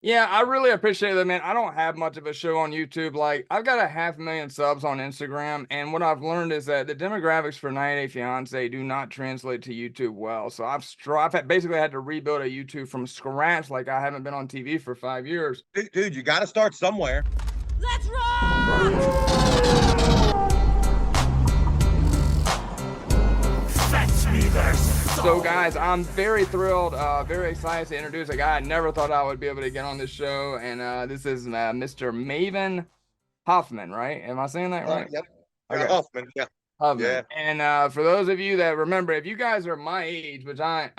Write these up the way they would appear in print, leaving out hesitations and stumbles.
Yeah, I really appreciate that, man. I don't have much of a show on YouTube. Like, I've got a 500,000 subs on Instagram, and what I've learned is that the demographics for 90 Day Fiance do not translate to YouTube well. So basically had to rebuild a YouTube from scratch. Like, I haven't been on TV for 5 years. Dude, you got to start somewhere. Let's rock! Fetch me their So, guys, I'm very thrilled, very excited to introduce a guy I never thought I would be able to get on this show, and this is Mr. Maven Huffman, right? Am I saying that right? Yep. Okay. Huffman, yeah. Huffman. Yeah. And for those of you that remember, if you guys are my age, which I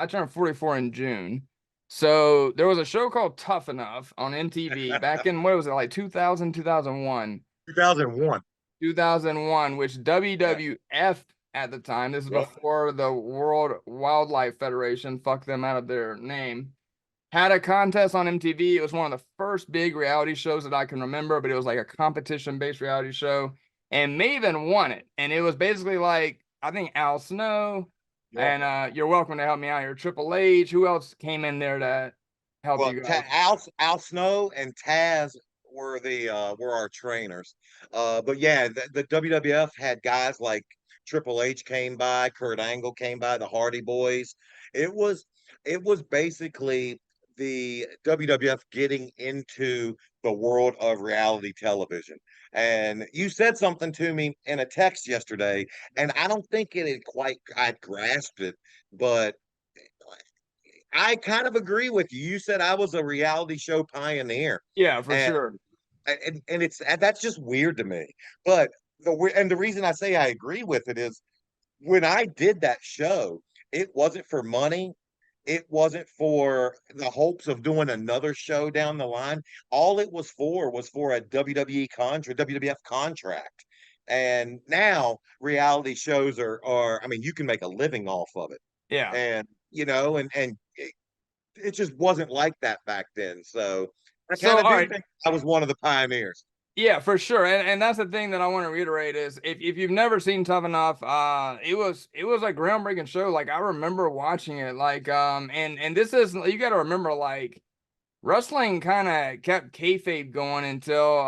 turned 44 in June. So there was a show called Tough Enough on MTV back in, what was it, like 2000, 2001? 2001. 2001, which WWF at the time, this is before the World Wildlife Federation fucked them out of their name, had a contest on MTV. It was one of the first big reality shows that I can remember, but it was like a competition-based reality show. And Maven won it. And it was basically like, I think Al Snow, and you're welcome to help me out here, Triple H. Who else came in there to help you guys? Al Snow and Taz were our trainers. But yeah, the WWF had guys like Triple H came by, Kurt Angle came by, the Hardy Boys. It was it was basically the WWF getting into the world of reality television. And you said something to me in a text yesterday, and I don't think I grasped it, but I kind of agree with you. You said I was a reality show pioneer, Yeah, for and sure. that's just weird to me. But the reason I say I agree with it is when I did that show, it wasn't for money. It wasn't for the hopes of doing another show down the line. All it was for a WWE contract, WWF contract. And now reality shows are, I mean, you can make a living off of it. Yeah. And, and it just wasn't like that back then. So I So, kind of all do right. think I was one of the pioneers. Yeah, for sure. And that's the thing that I want to reiterate is if you've never seen Tough Enough, it was a groundbreaking show. Like I remember watching it. And this is, you got to remember, like, wrestling kind of kept kayfabe going until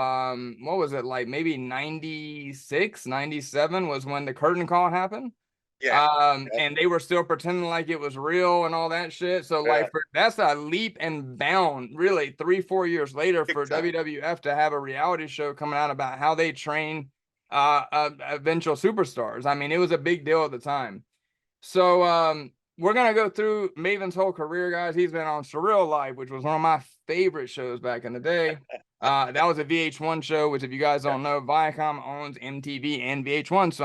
what was it, like maybe 96, 97 was when the curtain call happened. Yeah. And they were still pretending like it was real and all that shit. So Yeah. like that's a leap and bound, really, 3-4 years later Big for time. WWF to have a reality show coming out about how they train eventual superstars. I mean, it was a big deal at the time. So we're gonna go through Maven's whole career, guys. He's been on Surreal Life, which was one of my favorite shows back in the day. That was a VH1 show, which, if you guys don't know, Viacom owns MTV and VH1. So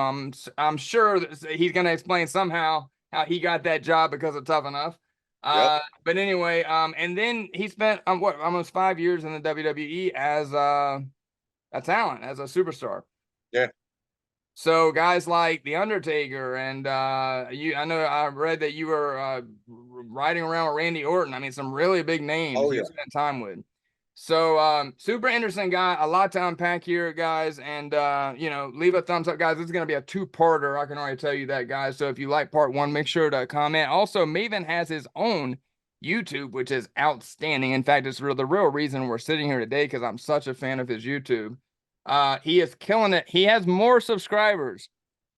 I'm sure that he's gonna explain somehow how he got that job because of Tough Enough. Yep. But anyway, and then he spent almost 5 years in the WWE as a talent, as a superstar. Yeah. So guys like The Undertaker and I know I read that you were riding around with Randy Orton. I mean, some really big names Oh, you yeah. spent time with. So super interesting guy, a lot to unpack here, guys. And leave a thumbs up, guys. This is gonna be a two-parter. I can already tell you that, guys. So if you like part one, make sure to comment. Also, Maven has his own YouTube, which is outstanding. In fact, it's the real reason we're sitting here today, because I'm such a fan of his YouTube. He is killing it. He has more subscribers,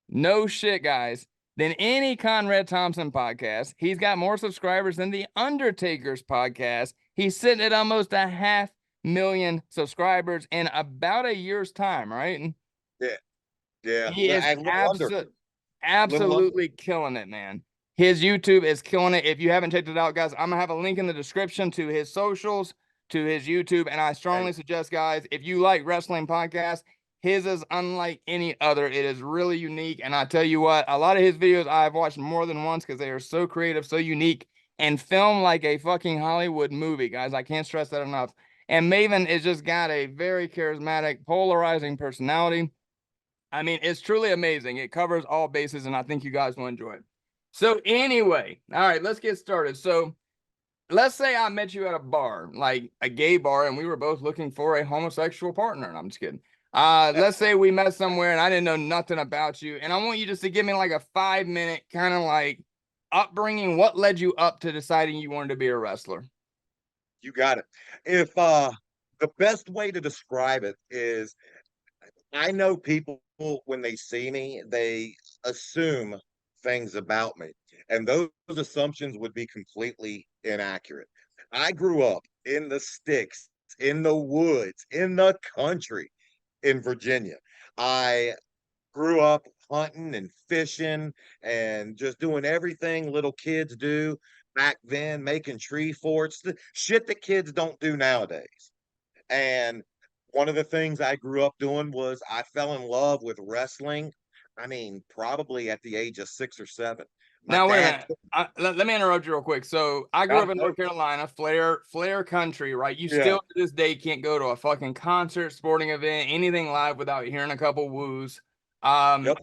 no shit, guys, than any Conrad Thompson podcast. He's got more subscribers than the Undertaker's podcast. He's sitting at almost 500,000 subscribers in about a year's time, right? Yeah. Yeah. He is A little under. absolutely killing it, man. His YouTube is killing it. If you haven't checked it out, guys, I'm gonna have a link in the description to his socials, to his YouTube, and I strongly suggest, guys, if you like wrestling podcasts, his is unlike any other. It is really unique, and I tell you what, a lot of his videos I've watched more than once because they are so creative, so unique, and filmed like a fucking Hollywood movie, guys. I can't stress that enough. And Maven has just got a very charismatic, polarizing personality. I mean, it's truly amazing. It covers all bases, and I think you guys will enjoy it. So anyway, all right, let's get started. So let's say I met you at a bar, like a gay bar, and we were both looking for a homosexual partner. And I'm just kidding. Let's say we met somewhere and I didn't know nothing about you. And I want you just to give me like a 5-minute kind of like upbringing. What led you up to deciding you wanted to be a wrestler? You got it. If the best way to describe it is, I know people when they see me, they assume things about me, and those assumptions would be completely inaccurate. I grew up in the sticks, in the woods, in the country in Virginia. I grew up hunting and fishing and just doing everything little kids do back then, making tree forts, the shit that kids don't do nowadays. And one of the things I grew up doing was I fell in love with wrestling. I mean, probably at the age of 6 or 7. My Now, wait a dad, minute. Let me interrupt you real quick. So I grew yeah, up in North Carolina, Flair country, right? You yeah, still to this day can't go to a fucking concert, sporting event, anything live without hearing a couple woos. Um, yep,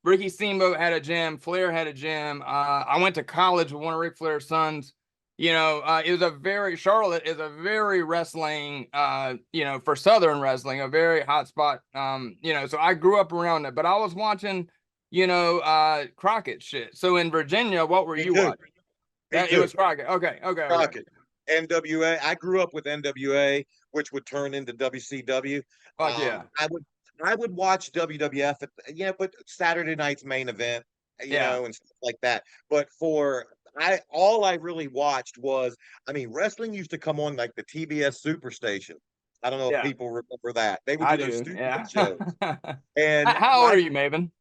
Ricky Steamboat had a gym. Flair had a gym. I went to college with one of Ric Flair's sons. It was Charlotte is a very wrestling, for Southern wrestling, a very hot spot. So I grew up around it, but I was watching, Crockett shit. So in Virginia, what were me you too, watching? me It too. was Crockett. Okay. Crockett, NWA. I grew up with NWA, which would turn into WCW. Fuck yeah. I would watch WWF but Saturday night's main event, Yeah. and stuff like that. But all I really watched was, I mean, wrestling used to come on like the TBS Superstation. I don't know if Yeah. people remember that. They would I do those do. stupid Yeah. shows. And How old I are you, Maven?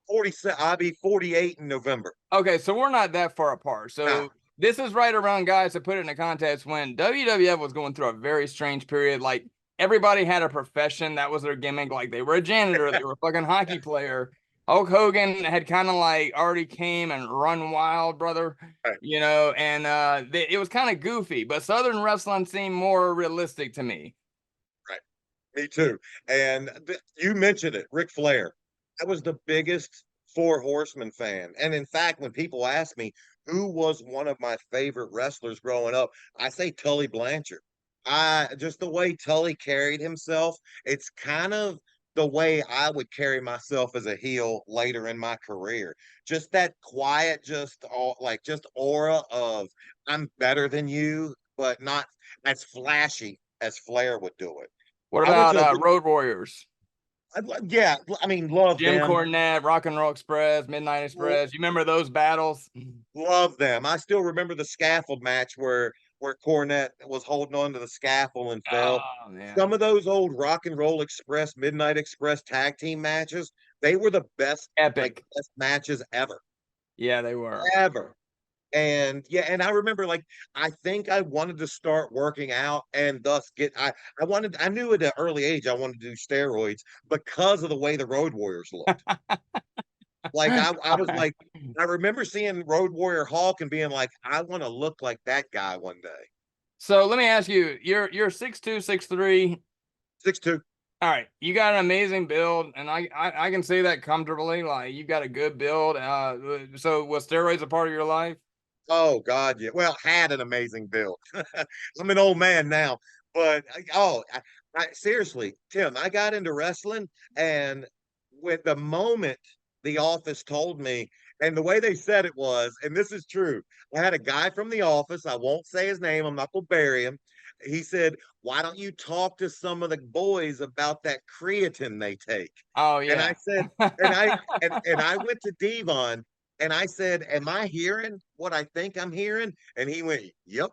47, I'll be 48 in November. Okay, so we're not that far apart. Nah, So this is right around, guys, to put it in a context, when WWF was going through a very strange period. Like, everybody had a profession. That was their gimmick. Like, they were a janitor, they were a fucking hockey player. Hulk Hogan had kind of like already came and run wild, brother. right, It was kind of goofy, but Southern wrestling seemed more realistic to me. right. Me too. And you mentioned it, Ric Flair. I was the biggest Four Horsemen fan. And in fact, when people ask me who was one of my favorite wrestlers growing up, I say Tully Blanchard. I just the way Tully carried himself, it's kind of the way I would carry myself as a heel later in my career. Just that quiet, just aura of I'm better than you, but not as flashy as Flair would do it. What I went about to Road Warriors? yeah, I mean, love Jim them, Cornette, Rock and Roll Express, Midnight l- Express. You remember those battles? love them. I still remember the scaffold match where Cornette was holding on to the scaffold and fell. Oh man, Some of those old Rock and Roll Express, Midnight Express tag team matches, they were the best, like epic. best matches ever, Yeah, they were. ever. And yeah, and I remember like I think I wanted to start working out and thus I knew at an early age I wanted to do steroids because of the way the Road Warriors looked. Like I was like, I remember seeing Road Warrior Hulk and being like, I want to look like that guy one day. So let me ask you, you're 6'2", 6'3". 6'2". All right, you got an amazing build, and I can say that comfortably. Like, you've got a good build. So was steroids a part of your life? Oh God, yeah. Well, had an amazing build. I'm an old man now, but seriously, Tim, I got into wrestling, and with the moment the office told me, and the way they said it was, and this is true. I had a guy from the office. I won't say his name. I'm not gonna bury him. He said, "Why don't you talk to some of the boys about that creatine they take?" Oh And I yeah. said, and I went to Devon and I said, "Am I hearing what I think I'm hearing?" And he went, "Yep."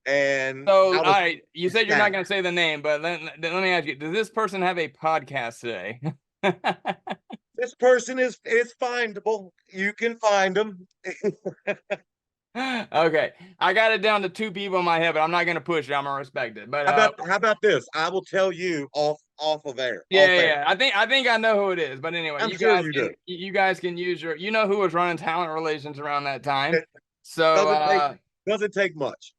And So, I all was right, you said you're not ecstatic. going to say the name, but let me ask you: does this person have a podcast today? This person is findable. You can find them. Okay, I got it down to 2 people in my head, but I'm not going to push it. I'm gonna respect it. But How about this? I will tell you off of air. yeah, Off yeah, air. yeah. I think I know who it is. But anyway, I'm sure you do. you guys can use you know who was running talent relations around that time. It So doesn't take much.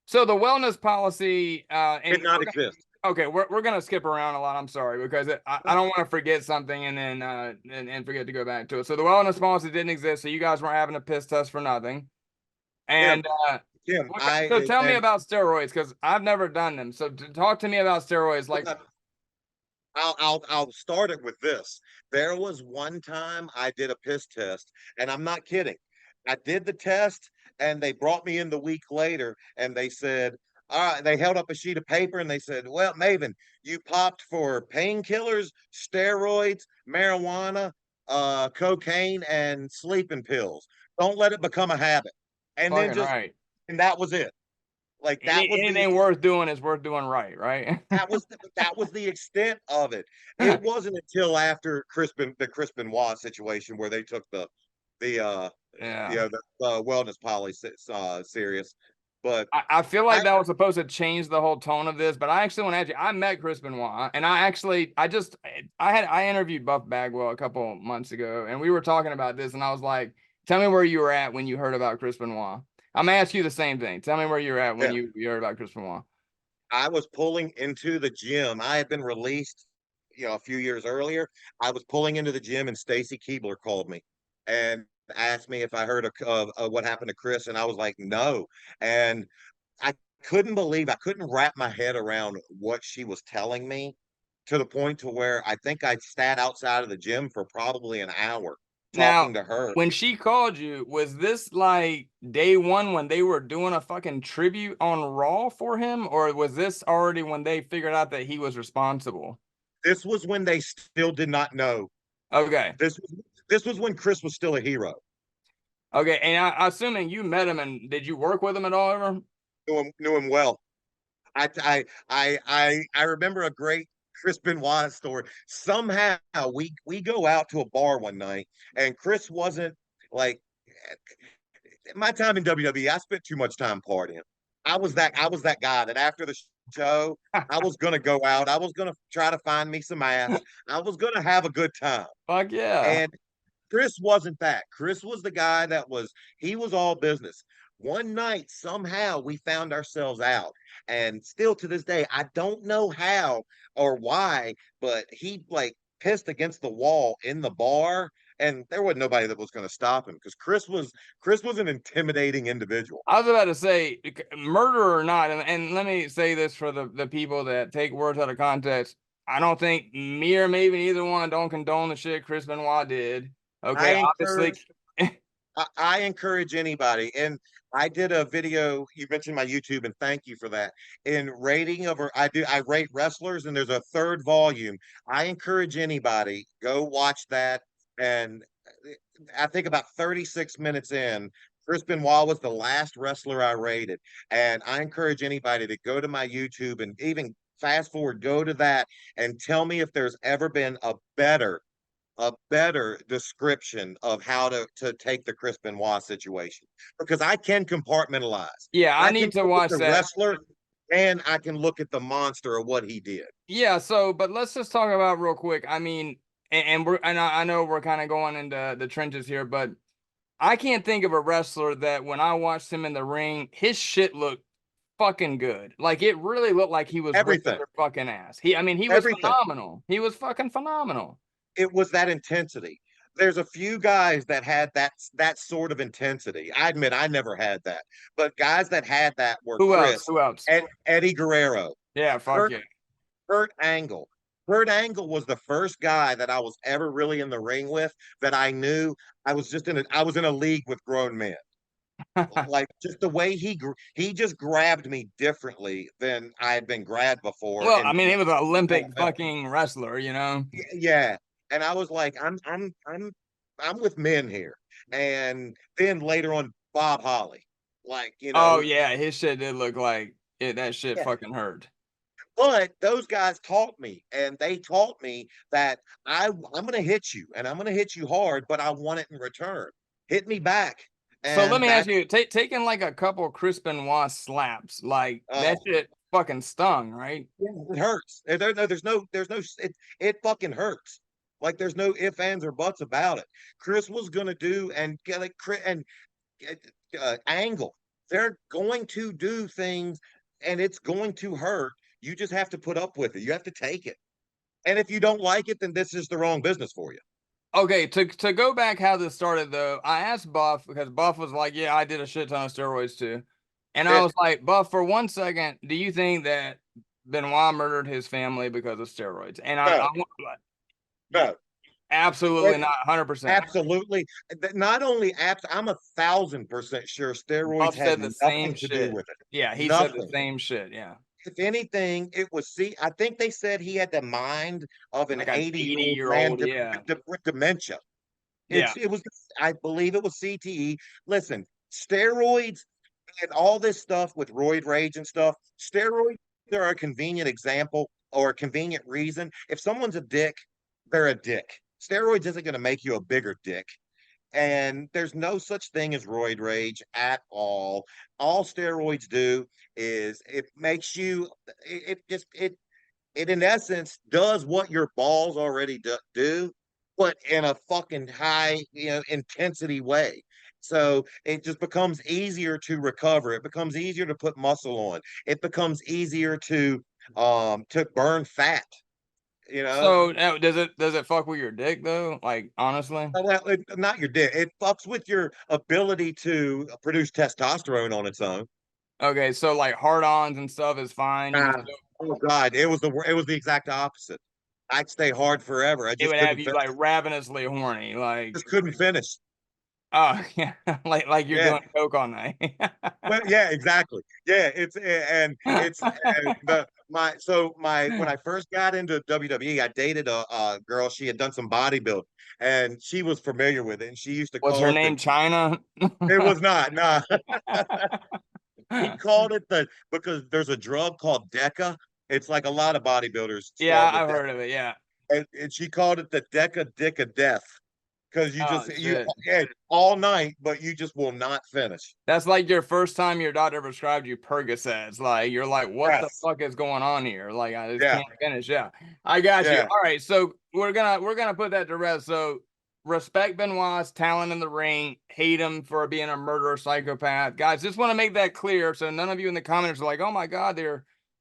so the wellness policy and Did not exist. okay, we're gonna skip around a lot. I'm sorry because I don't want to forget something and then and forget to go back to it. So the wellness policy didn't exist, so you guys weren't having a piss test for nothing. Tim, And Tim, so tell me about steroids because I've never done them. So talk to me about steroids. Like, I'll start it with this. There was one time I did a piss test, and I'm not kidding. I did the test, and they brought me in the week later, and they said, all right, they held up a sheet of paper and they said, well, Maven, you popped for painkillers, steroids, marijuana, cocaine, and sleeping pills. Don't let it become a habit. And then Fucking just, right. and that was it. Like that was the Anything worth doing is worth doing right, right? that was the extent of it. It wasn't until after the Chris Benoit situation where they took the Yeah. the wellness policy serious. But I feel I like that was supposed to change the whole tone of this, but I actually want to ask you, I met Chris Benoit and I interviewed Buff Bagwell a couple months ago and we were talking about this and I was like, tell me where you were at when you heard about Chris Benoit. I'm gonna ask you the same thing. Tell me where you were at when yeah, you heard about Chris Benoit. I was pulling into the gym. I had been released, a few years earlier. I was pulling into the gym and Stacy Keebler called me and asked me if I heard of what happened to Chris, and I was like, no. And I I couldn't wrap my head around what she was telling me to the point to where I think I sat outside of the gym for probably an hour Now, talking to her. when she called you, was this like day one when they were doing a fucking tribute on Raw for him, or was this already when they figured out that he was responsible? This was when they still did not know. Okay. This was when Chris was still a hero. Okay. And assuming you met him and did you work with him at all ever? Knew him well. I remember a great Chris Benoit story. Somehow we go out to a bar one night, and Chris wasn't like my time in WWE. I spent too much time partying. I was that guy that after the show, I was gonna go out. I was gonna try to find me some ass. I was gonna have a good time. Fuck yeah. And Chris wasn't that. Chris was the guy he was all business. One night, somehow, we found ourselves out. And still to this day, I don't know how or why, but he like pissed against the wall in the bar. And there wasn't nobody that was going to stop him because Chris was an intimidating individual. I was about to say, murder or not, and let me say this for the people that take words out of context. I don't think me or maybe either one don't condone the shit Chris Benoit did. Okay, I obviously. I encourage anybody, and I did a video. You mentioned my YouTube, and thank you for that. In rating of, I rate wrestlers, and there's a third volume. I encourage anybody go watch that, and I think about 36 minutes in, Chris Benoit was the last wrestler I rated, and I encourage anybody to go to my YouTube and even fast forward, go to that, and tell me if there's ever been a better description of how to take the Chris Benoit situation because I can compartmentalize. Yeah, I I can need to look at watch the that. wrestler and I can look at the monster of what he did. Yeah, so but let's just talk about real quick. I mean, I know we're kind of going into the trenches here, but I can't think of a wrestler that when I watched him in the ring, his shit looked fucking good. Like it really looked like he was ripping Everything. their fucking ass. He was Everything. phenomenal. He was fucking phenomenal. It was that intensity. There's a few guys that had that sort of intensity. I admit I never had that, but guys that had that were Who else? Chris Who else? and Eddie Guerrero, Yeah, fuck Kurt, yeah. Kurt Angle. Kurt Angle was the first guy that I was ever really in the ring with that I knew I was in a league with grown men. Like just the way he just grabbed me differently than I had been grabbed before. Well, And I mean, he was an Olympic fucking wrestler, you know. yeah, and I was like, I'm with men here. And then later on, Bob Holly, like Oh yeah, his shit did look like it. That shit yeah. fucking hurt. But those guys taught me, and they taught me that I'm going to hit you, and I'm going to hit you hard, but I want it in return. Hit me back. So let And me ask you, taking like a couple Chris Benoit slaps, like that shit fucking stung, right? it hurts. It fucking hurts. Like there's no ifs, ands, or buts about it. Chris was gonna do and get like and Angle. They're going to do things, and it's going to hurt. You just have to put up with it. You have to take it. And if you don't like it, then this is the wrong business for you. Okay, to go back how this started though, I asked Buff because Buff was like, "Yeah, I did a shit ton of steroids too," and I was like, "Buff, for 1 second, do you think that Benoit murdered his family because of steroids?" And No. No. Absolutely not. 100%. Absolutely. Not only I'm 1,000% sure steroids Buff had said the same nothing to do shit. with it. Yeah, he said the Nothing. same shit. Yeah. If anything, it was I think they said he had the mind of an Like an 80-year-old man 80-year-old. Yeah. with dementia. Yeah. It was, I believe it was CTE. Listen, steroids and all this stuff with roid rage and stuff, steroids are a convenient example or a convenient reason. If someone's a dick, they're a dick. Steroids isn't going to make you a bigger dick. And there's no such thing as roid rage at all. All steroids do is it makes you, it in essence does what your balls already do, but in a fucking high, intensity way. So it just becomes easier to recover. It becomes easier to put muscle on. It becomes easier to burn fat. You know, So now, does it fuck with your dick though? Like honestly. well, not your dick. It fucks with your ability to produce testosterone on its own. Okay, so like hard-ons and stuff is fine. You can Ah, still, oh God, it was the exact opposite. I'd stay hard forever. I it just would have couldn't you finish. like ravenously horny, like Just couldn't finish. oh yeah, like you're Yeah. doing coke all night. Well, yeah, exactly. Yeah, it's the my so my when I first got into WWE, I dated a girl. She had done some bodybuilding, and she was familiar with it. And she used to Was call her it the. name China? It was not, nah. He called it the because there's a drug called Deca. It's like a lot of bodybuilders Yeah, start with I've that, heard of it. Yeah. and she called it the Deca Dick of Death because Oh you shit. yeah, all night, but you just will not finish. That's like your first time your doctor prescribed you Percocets. Like you're like, what the Yes, fuck is going on here? Like I just yeah, can't finish. Yeah, I got you. yeah. All right, so we're gonna put that to rest. So respect Benoit's talent in the ring. Hate him for being a murderer psychopath, guys. Just want to make that clear so none of you in the comments are like, oh my god,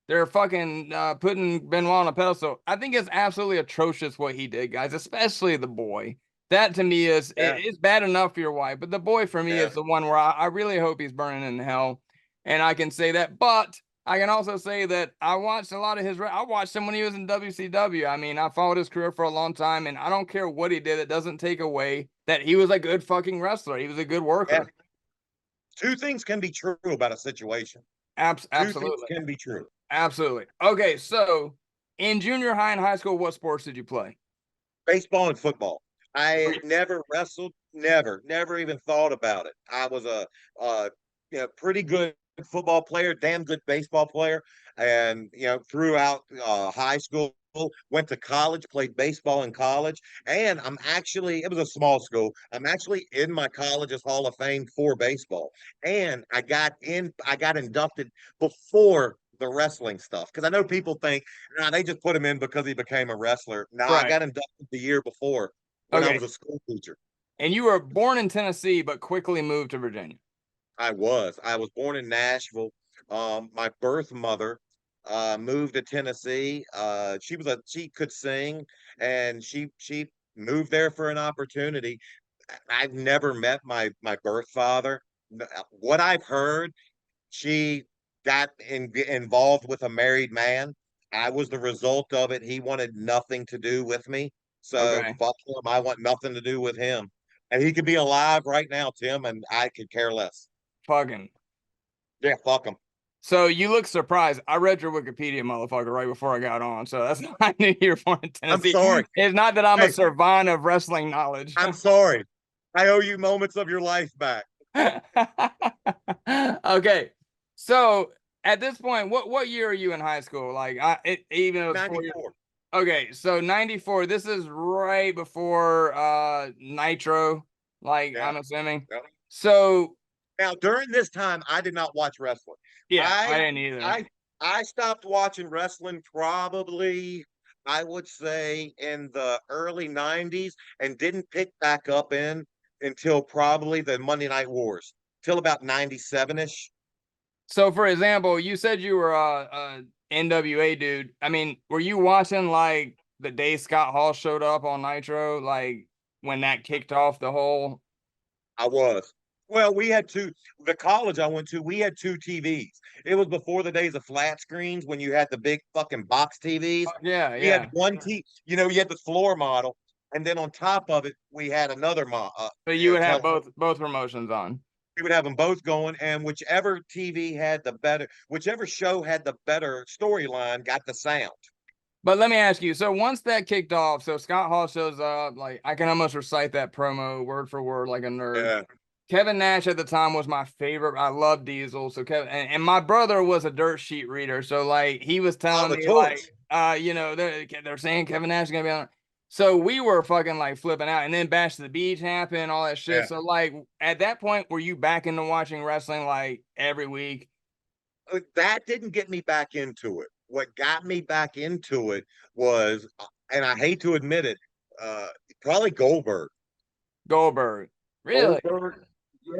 they're fucking putting Benoit on a pedestal. I think it's absolutely atrocious what he did, guys, especially the boy. That to me is Yeah, it's bad enough for your wife, but the boy for me yeah. is the one where I really hope he's burning in hell, and I can say that. But I can also say that I watched a lot of I watched him when he was in WCW. I mean, I followed his career for a long time, and I don't care what he did. It doesn't take away that he was a good fucking wrestler. He was a good Yeah. worker. Two things can be true about a situation. Two things Absolutely, can be true. absolutely. Okay, so in junior high and high school, what sports did you play? Baseball and football. Were I you- never wrestled, never even thought about it. I was a pretty good football player, damn good baseball player, and throughout high school, went to college, played baseball in college, and it was a small school. I'm actually in my college's Hall of Fame for baseball, and I got inducted before the wrestling stuff because I know people think nah, they just put him in because he became a wrestler. No, I Right. got inducted the year before when I Okay, was a school teacher. and you were born in Tennessee, but quickly moved to Virginia. I was born in Nashville. My birth mother moved to Tennessee. She could sing, and she moved there for an opportunity. I've never met my birth father. What I've heard, she got involved with a married man. I was the result of it. He wanted nothing to do with me. So Okay, fuck him. I want nothing to do with him. And he could be alive right now, Tim, and I could care less. fucking. Yeah, fuck him. So you look surprised. I read your Wikipedia, motherfucker, right before I got on. So that's not I knew you were born in I'm Tennessee. sorry. It's not that I'm a Hey, savant of wrestling knowledge. I'm sorry. I owe you moments of your life back. Okay, so at this point, what year are you in high school? Like, even if it was 4 years. 94. Okay, so 94. This is right before Nitro. Like, Yeah. I'm assuming. Yeah. So Now, during this time, I did not watch wrestling. yeah, I I didn't either. I stopped watching wrestling probably, I would say, in the early 90s and didn't pick back up in until probably the Monday Night Wars, till about 97-ish. So, for example, you said you were a NWA dude. I mean, were you watching like the day Scott Hall showed up on Nitro, like when that kicked off the whole? I was. Well, the college I went to, we had two TVs. It was before the days of flat screens when you had the big fucking box TVs. Yeah, We had yeah. one you had the floor model, and then on top of it, we had another So you would have television. both promotions on. We would have them both going, and whichever TV had the better, whichever show had the better storyline, got the sound. But let me ask you, so once that kicked off, so Scott Hall shows up, like I can almost recite that promo word for word like a nerd. Yeah. Kevin Nash at the time was my favorite. I love Diesel. So Kevin and my brother was a dirt sheet reader. So like he was telling the me tools. like you know, they're saying Kevin Nash is gonna be on. So we were fucking like flipping out. And then Bash to the Beach happened, all that shit. Yeah. So like at that point, were you back into watching wrestling like every week? That didn't get me back into it. What got me back into it was, and I hate to admit it, probably Goldberg. Goldberg. Really? Goldberg.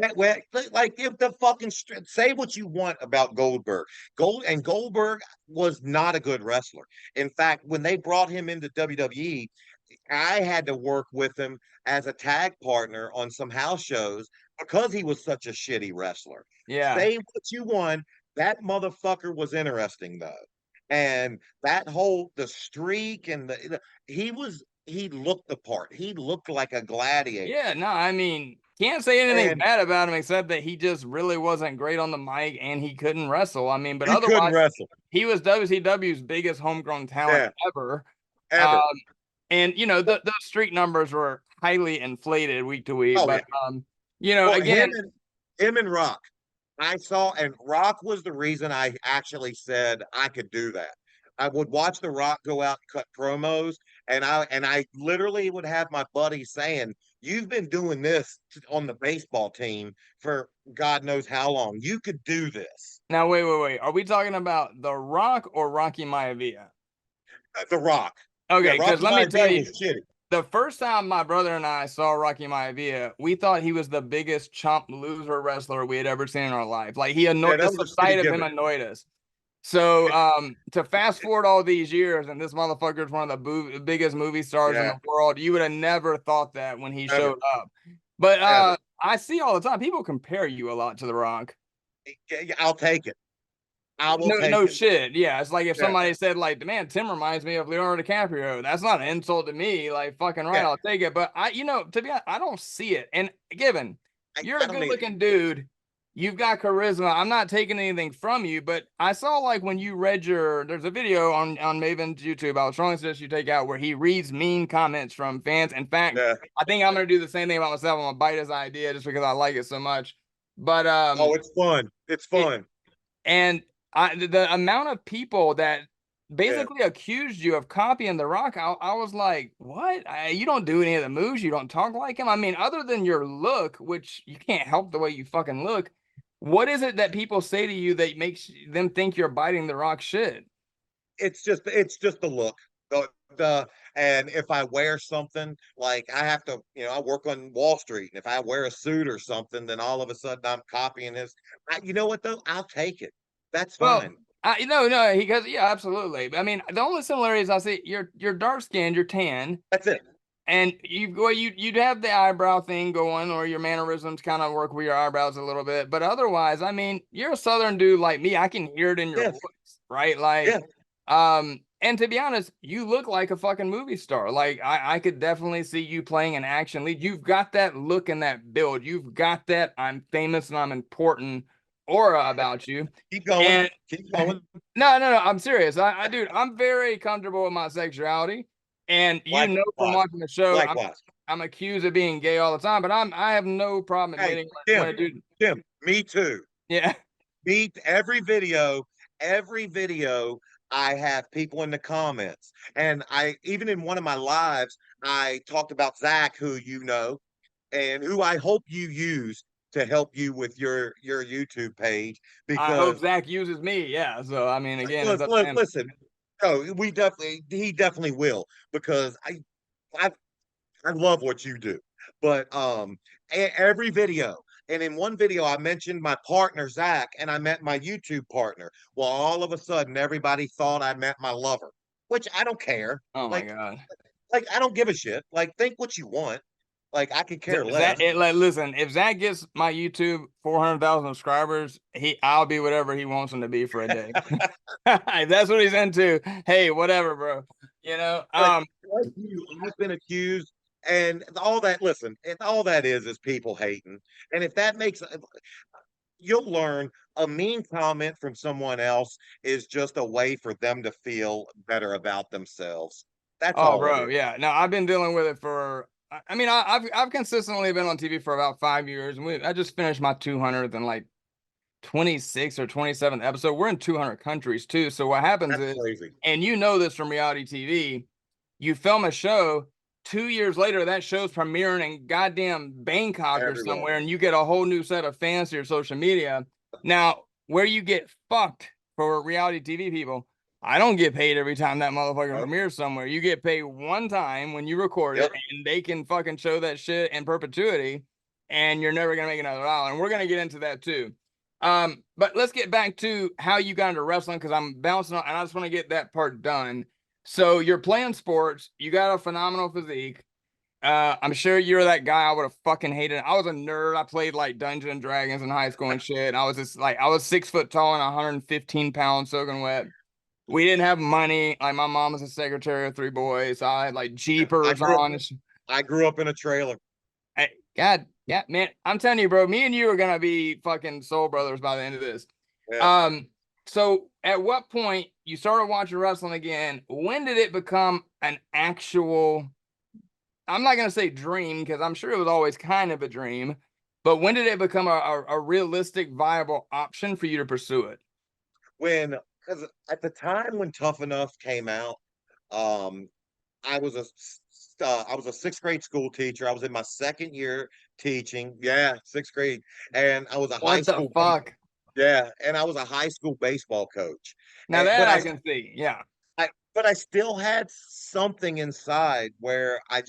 Yeah, well, like if the fucking say what you want about Goldberg. Goldberg was not a good wrestler. In fact, when they brought him into WWE, I had to work with him as a tag partner on some house shows because he was such a shitty wrestler. Yeah. Say what you want, that motherfucker was interesting though. And that whole the streak and he looked the part. He looked like a gladiator. Yeah, no, I mean, can't say anything And bad about him except that he just really wasn't great on the mic and he couldn't wrestle. I mean, but he couldn't otherwise, wrestle. he was WCW's biggest homegrown talent ever. Ever. And you know, those streak numbers were highly inflated week to week. Oh, But yeah. you know, Well, again, him and Rock. I saw, and Rock was the reason I actually said I could do that. I would watch The Rock go out and cut promos, and I literally would have my buddy saying, "You've been doing this on the baseball team for God knows how long. You could do this." now wait. Are we talking about The Rock or Rocky Maivia? The Rock. Okay, Yeah, because Rocky let me tell Maivia you, was shitty. the first time my brother and I saw Rocky Maivia, we thought he was the biggest chump loser wrestler we had ever seen in our life. Like he annoyed that us, the was a shitty sight of him gimmick. annoyed us. So to fast forward all these years, and this motherfucker is one of the biggest movie stars in Yeah. the world, you would have never thought that when he Ever. showed up. But Ever. I see all the time people compare you a lot to The Rock. I'll take it. I will take No it. shit. Yeah, it's like if Yeah. somebody said like, "Man, Tim reminds me of Leonardo DiCaprio." That's not an insult to me. Like, fucking right, Yeah. I'll take it. But you know, to be honest, I don't see it. And given you're I a don't either. good-looking dude, you've got charisma. I'm not taking anything from you, but I saw like when you read there's a video on Maven's YouTube. I would strongly suggest you take out where he reads mean comments from fans. In fact, Yeah. I think I'm gonna do the same thing about myself. I'm gonna bite his idea just because I like it so much. But Oh, it's fun. It's fun. and the amount of people that basically accused you of copying The Rock, I was like, what? You don't do any of the moves. You don't talk like him. I mean, other than your look, which you can't help the way you fucking look. What is it that people say to you that makes them think you're biting The Rock shit? It's just the look. And if I wear something like I have to, I work on Wall Street, and if I wear a suit or something, then all of a sudden I'm copying his. You know what though? I'll take it. That's fine. No, he goes, yeah, absolutely. I mean, the only similarities I see, you're dark skinned, you're tan, That's it. and you'd have the eyebrow thing going, or your mannerisms kind of work with your eyebrows a little bit. But otherwise, I mean, you're a Southern dude like me. I can hear it in your voice, right? Like, and to be honest, you look like a fucking movie star. Like I could definitely see you playing an action lead. You've got that look and that build. You've got that I'm famous and I'm important aura about you. Keep going. And Keep going. no, I'm serious. Dude, I'm very comfortable with my sexuality. And you know from watching the show, I'm accused of being gay all the time, but I have no problem admitting when a dude. Tim, me too. Yeah. Every video, I have people in the comments. And even in one of my lives, I talked about Zach, who you know, and who I hope you use to help you with your YouTube page. Because I hope Zach uses me. Yeah. So I mean, again, listen. No, he definitely will, because I love what you do. But every video. And in one video, I mentioned my partner, Zach, and I met my YouTube partner. Well, all of a sudden, everybody thought I met my lover, which I don't care. Oh, my God. Like, I don't give a shit. Like, think what you want. Like, I could care less. Listen, if Zach gets my YouTube 400,000 subscribers, I'll be whatever he wants him to be for a day. If that's what he's into, hey, whatever, bro. You know, I've been accused And all that, listen, all that is people hating. And if that makes, you'll learn a mean comment from someone else is just a way for them to feel better about themselves. That's Oh, all it bro, is. yeah. No, I've been dealing with it for. I mean, I've consistently been on TV for about 5 years, and I just finished my 200th and like 26th or 27th episode. We're in 200 countries too. So what happens That's is, crazy. and you know this from reality TV, you film a show. 2 years later, that show's premiering in goddamn Bangkok or Everywhere. somewhere, and you get a whole new set of fans to your social media. Now, where you get fucked for reality TV people, I don't get paid every time that motherfucker Nope. premieres somewhere. You get paid one time when you record Yep. it, and they can fucking show that shit in perpetuity, and you're never gonna make another dollar. And we're gonna get into that too. But let's get back to how you got into wrestling, because I'm bouncing on, and I just want to get that part done. So you're playing sports, you got a phenomenal physique. I'm sure you're that guy I would have fucking hated. I was a nerd. I played like Dungeons and Dragons in high school and shit. I was just like, I was 6 foot tall and 115 pounds soaking wet. We didn't have money. Like my mom was a secretary of 3 boys. So I had like Jeepers on. I grew up in a trailer. Hey, God, yeah, man. I'm telling you, bro, me and you are gonna be fucking soul brothers by the end of this. Yeah. So at what point you started watching wrestling again? When did it become an actual, I'm not gonna say dream, because I'm sure it was always kind of a dream, but when did it become a realistic, viable option for you to pursue it? Because at the time when Tough Enough came out, um, I was I was a sixth grade school teacher. I was in my second year teaching. Yeah, sixth grade, and I was a high What the school. fuck? Yeah, and I was a high school baseball coach. Now But that I can see, yeah. I still had something inside where I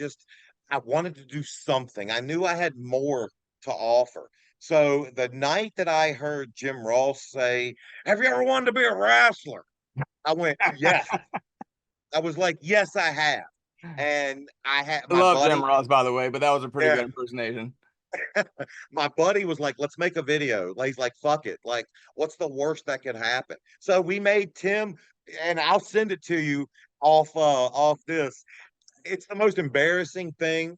wanted to do something. I knew I had more to offer. So the night that I heard Jim Ross say, "Have you ever wanted to be a wrestler?" I went, "Yes." I was like, "Yes, I have." And I had I my love Jim buddy, Ross, by the way, but that was a pretty yeah, good impersonation. my buddy was like, "Let's make a video." Like, he's like, "Fuck it. Like, what's the worst that could happen?" So we made Tim, and I'll send it to you off this. It's the most embarrassing thing.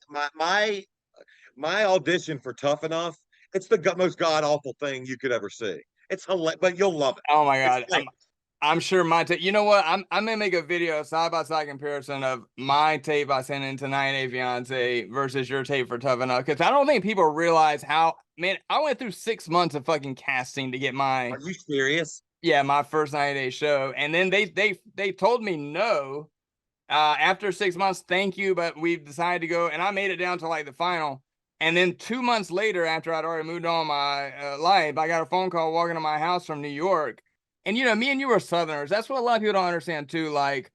My audition for Tough Enough, it's the most god awful thing you could ever see. It's hilarious, but you'll love it. Oh my It's god, like, I'm sure my tape. You know what? I'm gonna make a video side by side comparison of my tape I sent in to 90 Day Fiance versus your tape for Tough Enough, because I don't think people realize how, man, I went through 6 months of fucking casting to get are you serious? my first 90 day show, and then they told me no. After 6 months, thank you, but we've decided to go, and I made it down to like the final. And then 2 months later, after I'd already moved on my life, I got a phone call walking to my house from New York. And you know, me and you are Southerners. That's what a lot of people don't understand too. Like,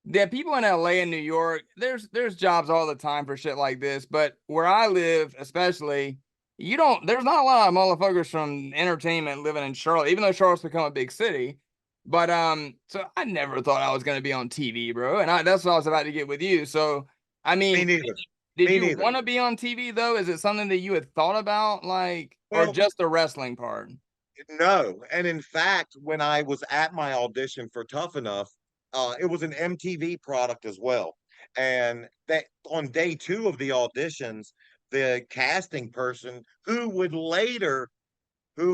the people in LA and New York, there's jobs all the time for shit like this. But where I live, especially, there's not a lot of motherfuckers from entertainment living in Charlotte, even though Charlotte's become a big city. But so I never thought I was gonna be on TV, bro. And that's what I was about to get with you. So I Me mean, neither. did Me you neither. want to be on TV though? Is it something that you had thought about, like, or Well, just the wrestling part? no. And in fact, when I was at my audition for Tough Enough, it was an MTV product as well. And that on day two of the auditions, the casting person who would later be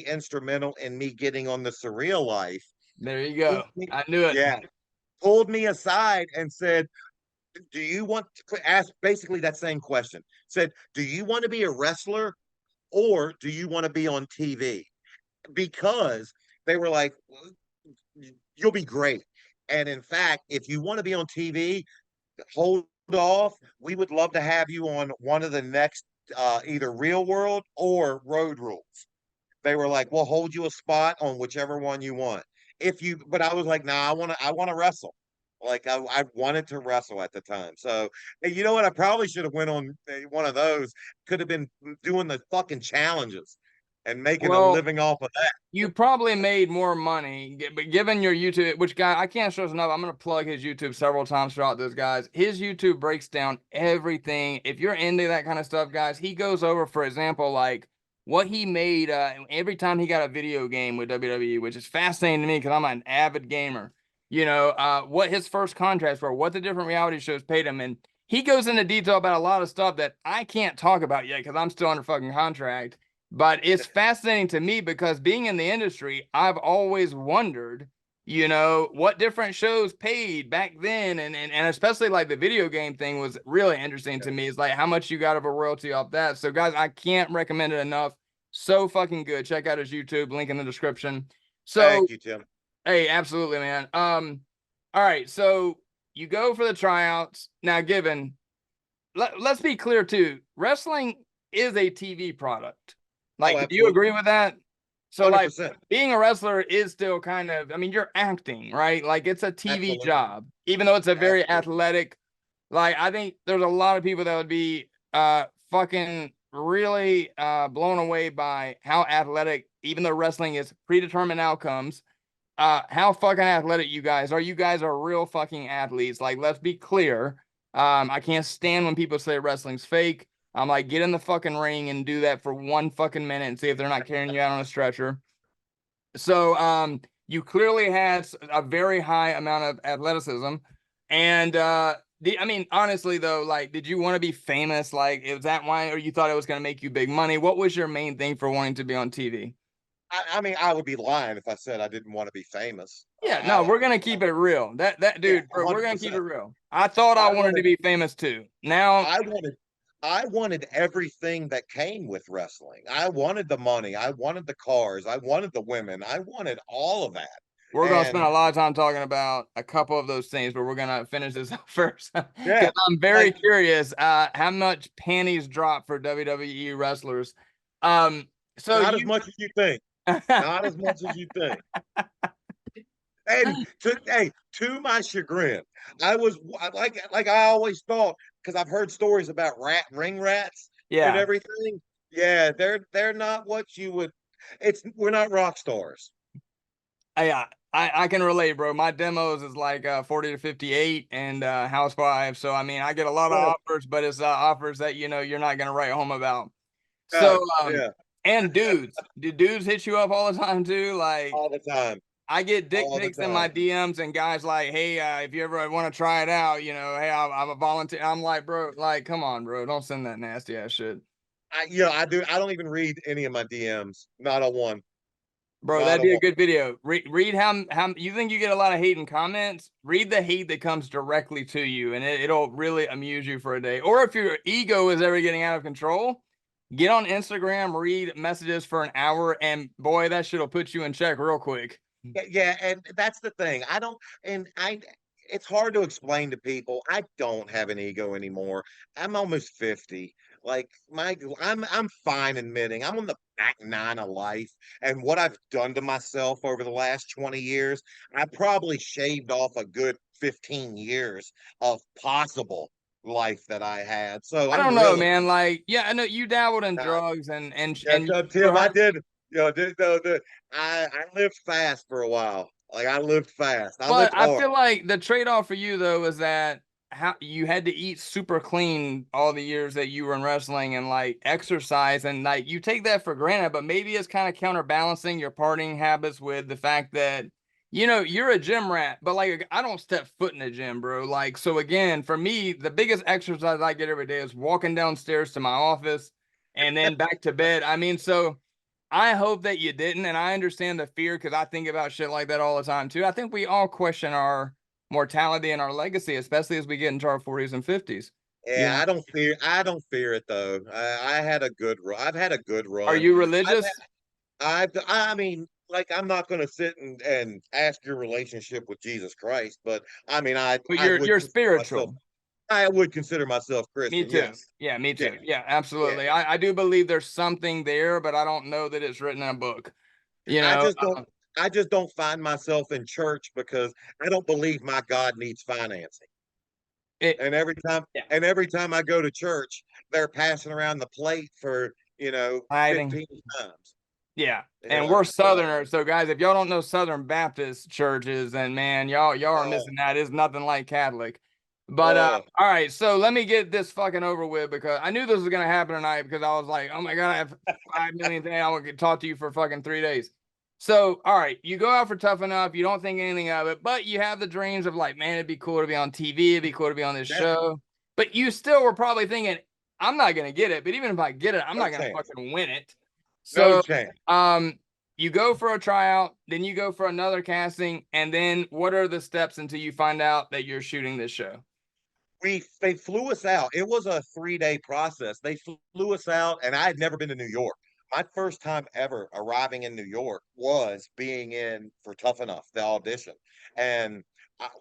instrumental in me getting on the Surreal Life, There you go. pulled me, I knew it. yeah, pulled me aside and said, "Do you want to ask basically that same question?" Said, "Do you want to be a wrestler or do you want to be on TV?" Because they were like, "You'll be great. And in fact, if you want to be on TV, hold off. We would love to have you on one of the next either Real World or Road Rules." They were like, "We'll hold you a spot on whichever one you want." But I was like, "Nah, I want to wrestle." Like I wanted to wrestle at the time. So, hey, you know what? I probably should have went on one of those. Could have been doing the fucking challenges and making a Well, living off of that. you probably made more money, but given your YouTube, which guy, I can't stress enough, I'm going to plug his YouTube several times throughout this, guys. His YouTube breaks down everything. If you're into that kind of stuff, guys, he goes over, for example, like what he made every time he got a video game with WWE, which is fascinating to me because I'm an avid gamer. what his first contracts were, what the different reality shows paid him. And he goes into detail about a lot of stuff that I can't talk about yet because I'm still under fucking contract. But it's fascinating to me because being in the industry, I've always wondered, what different shows paid back then. And especially like the video game thing was really interesting to me. It's like how much you got of a royalty off that. So guys, I can't recommend it enough. So fucking good. Check out his YouTube, link in the description. So Thank you, Tim. hey, absolutely, man. All right, so you go for the tryouts. Now, let's be clear too, wrestling is a TV product. Like, do you agree with that? So, 100%. like, being a wrestler is still kind of, I mean, you're acting, right? Like, it's a TV Absolutely. job, even though it's a very Absolutely. athletic. Like, I think there's a lot of people that would be fucking really blown away by how athletic, even though wrestling is predetermined outcomes, how fucking athletic you guys are. You guys are real fucking athletes. Like, let's be clear. I can't stand when people say wrestling's fake. I'm like, get in the fucking ring and do that for 1 fucking minute and see if they're not carrying you out on a stretcher. So, you clearly had a very high amount of athleticism. And, I mean, honestly though, like, did you want to be famous? Like, is that why, or you thought it was going to make you big money? What was your main thing for wanting to be on TV? I mean, I would be lying if I said I didn't want to be famous. Yeah, no, we're gonna keep it real. That dude, bro, we're gonna keep it real. I thought I wanted to be famous too. Now I wanted everything that came with wrestling. I wanted the money. I wanted the cars. I wanted the women. I wanted all of that. we're gonna spend a lot of time talking about a couple of those things, but we're gonna finish this up first. Because I'm very curious how much panties drop for WWE wrestlers. So not as much as you think. Not as much as you think. And to my chagrin, I was like I always thought, because I've heard stories about ring rats and everything. Yeah, they're not what you would. We're not rock stars. I can relate, bro. My demos is like 40 to 58 and housewives. So I mean, I get a lot of offers, but it's offers that you're not gonna write home about. So and dudes, do dudes hit you up all the time too? Like all the time. I get dick pics in my DMs and guys like, hey, if you ever want to try it out, hey, I'm a volunteer. I'm like, bro, like, come on, bro, don't send that nasty ass shit. I do. I don't even read any of my DMs. Not a one. Bro, that'd be a good video. Read how you think you get a lot of hate in comments. Read the hate that comes directly to you, and it'll really amuse you for a day. Or if your ego is ever getting out of control, get on Instagram, read messages for an hour, and boy, that shit'll put you in check real quick. Yeah, and that's the thing. It's hard to explain to people. I don't have an ego anymore. I'm almost 50. Like I'm fine admitting I'm on the back nine of life, and what I've done to myself over the last 20 years, I probably shaved off a good 15 years of possible life that I had. So I don't know, man. Like, yeah, I know you dabbled in drugs and Tim, I did. I lived fast for a while. Like I lived fast. I feel like the trade-off for you though is that how you had to eat super clean all the years that you were in wrestling and like exercise, and like you take that for granted, but maybe it's kind of counterbalancing your partying habits with the fact that you're a gym rat, but like I don't step foot in the gym, bro. Like, so again, for me, the biggest exercise I get every day is walking downstairs to my office and then back to bed. I mean, so I hope that you didn't, and I understand the fear because I think about shit like that all the time too. I think we all question our mortality and our legacy, especially as we get into our 40s and 50s. Yeah, I don't fear it though. I had a good run. I've had a good run. Are you religious? I mean, like I'm not going to sit and ask your relationship with Jesus Christ, but I mean, But you're spiritual. I would consider myself Christian. Me too. Yes. Yeah, me too. Yeah, absolutely. Yeah. I do believe there's something there, but I don't know that it's written in a book. I just don't find myself in church because I don't believe my God needs financing. And every time I go to church, they're passing around the plate for 15 times. Yeah. And we're Southerners. So guys, if y'all don't know Southern Baptist churches, then man, y'all are missing that. It's nothing like Catholic. But all right, so let me get this fucking over with because I knew this was gonna happen tonight because I was like, oh my god, I have 5 million things I want to talk to you for fucking 3 days. So, all right, you go out for Tough Enough. You don't think anything of it, but you have the dreams of like, man, it'd be cool to be on TV. It'd be cool to be on this Yeah. show. But you still were probably thinking, I'm not gonna get it. But even if I get it, I'm No not gonna chance. fucking win it. No So, chance. you go for a tryout, then you go for another casting, and then what are the steps until you find out that you're shooting this show? They flew us out. It was a 3-day process. They flew us out, and I had never been to New York. My first time ever arriving in New York was being in for Tough Enough, the audition. And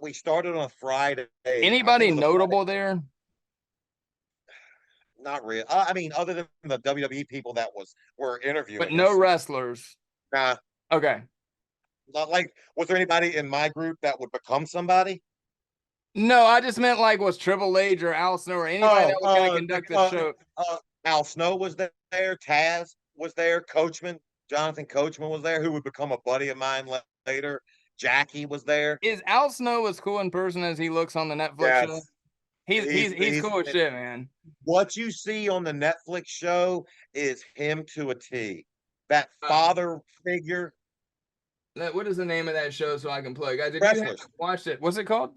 we started on a Friday. I think Anybody it was a Friday. notable there? Not real. I mean, other than the WWE people that were But interviewing no us. wrestlers. Nah, Okay. not like. Was there anybody in my group that would become somebody? No, I just meant like was Triple H or Al Snow or anybody that was going to conduct the show. Al Snow was there. Taz was there. Jonathan Coachman was there, who would become a buddy of mine later. Jackie was there. Is Al Snow as cool in person as he looks on the Netflix show? Yes. He's cool as shit, man. What you see on the Netflix show is him to a T. That father figure. What is the name of that show so I can play? Guys, if you Wrestlers. haven't watched it, what's it called?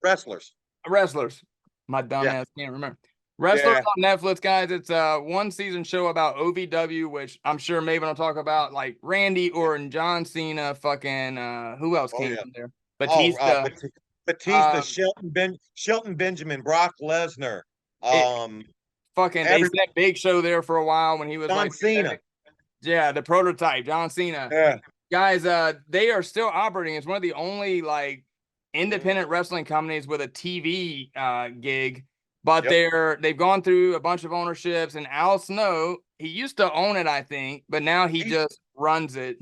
Wrestlers. Wrestlers. My dumb Yeah. ass can't remember. Wrestlers Yeah. on Netflix, guys. It's a 1-season show about OVW, which I'm sure Maven will talk about, like Randy Orton, John Cena, fucking who else came from there? Batista. Batista, Shelton Benjamin, Brock Lesnar. Fucking they set Big Show there for a while when he was John like Cena. Yeah, the prototype, John Cena. Yeah. Guys, they are still operating. It's one of the only like independent wrestling companies with a TV gig, but they've gone through a bunch of ownerships. And Al Snow, he used to own it, I think, but now he just runs it.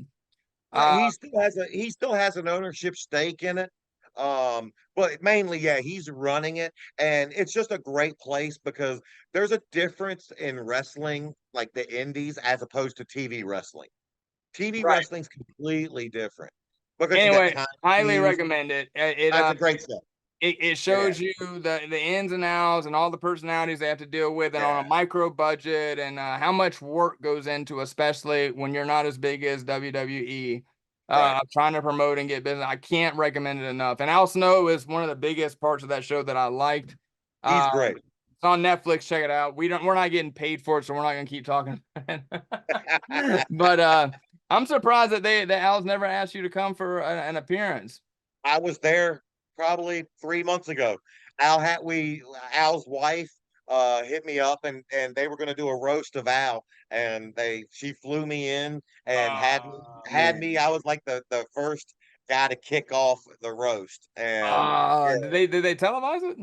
He still has an ownership stake in it. But mainly, yeah, he's running it, and it's just a great place because there's a difference in wrestling, like the indies, as opposed to TV wrestling. TV wrestling's completely different. Because anyway, you got highly recommend it. That's a great stuff. It shows you the ins and outs and all the personalities they have to deal with, and on a micro budget, and how much work goes into, especially when you're not as big as WWE. Trying to promote and get business. I can't recommend it enough. And Al Snow is one of the biggest parts of that show that I liked. He's great. It's on Netflix. Check it out. We're not getting paid for it, so we're not gonna keep talking. But I'm surprised that Al's never asked you to come for an appearance. I was there probably 3 months ago. Al's wife hit me up, and they were going to do a roast of Al, and she flew me in and had me. I was like the first guy to kick off the roast. And did they televise it?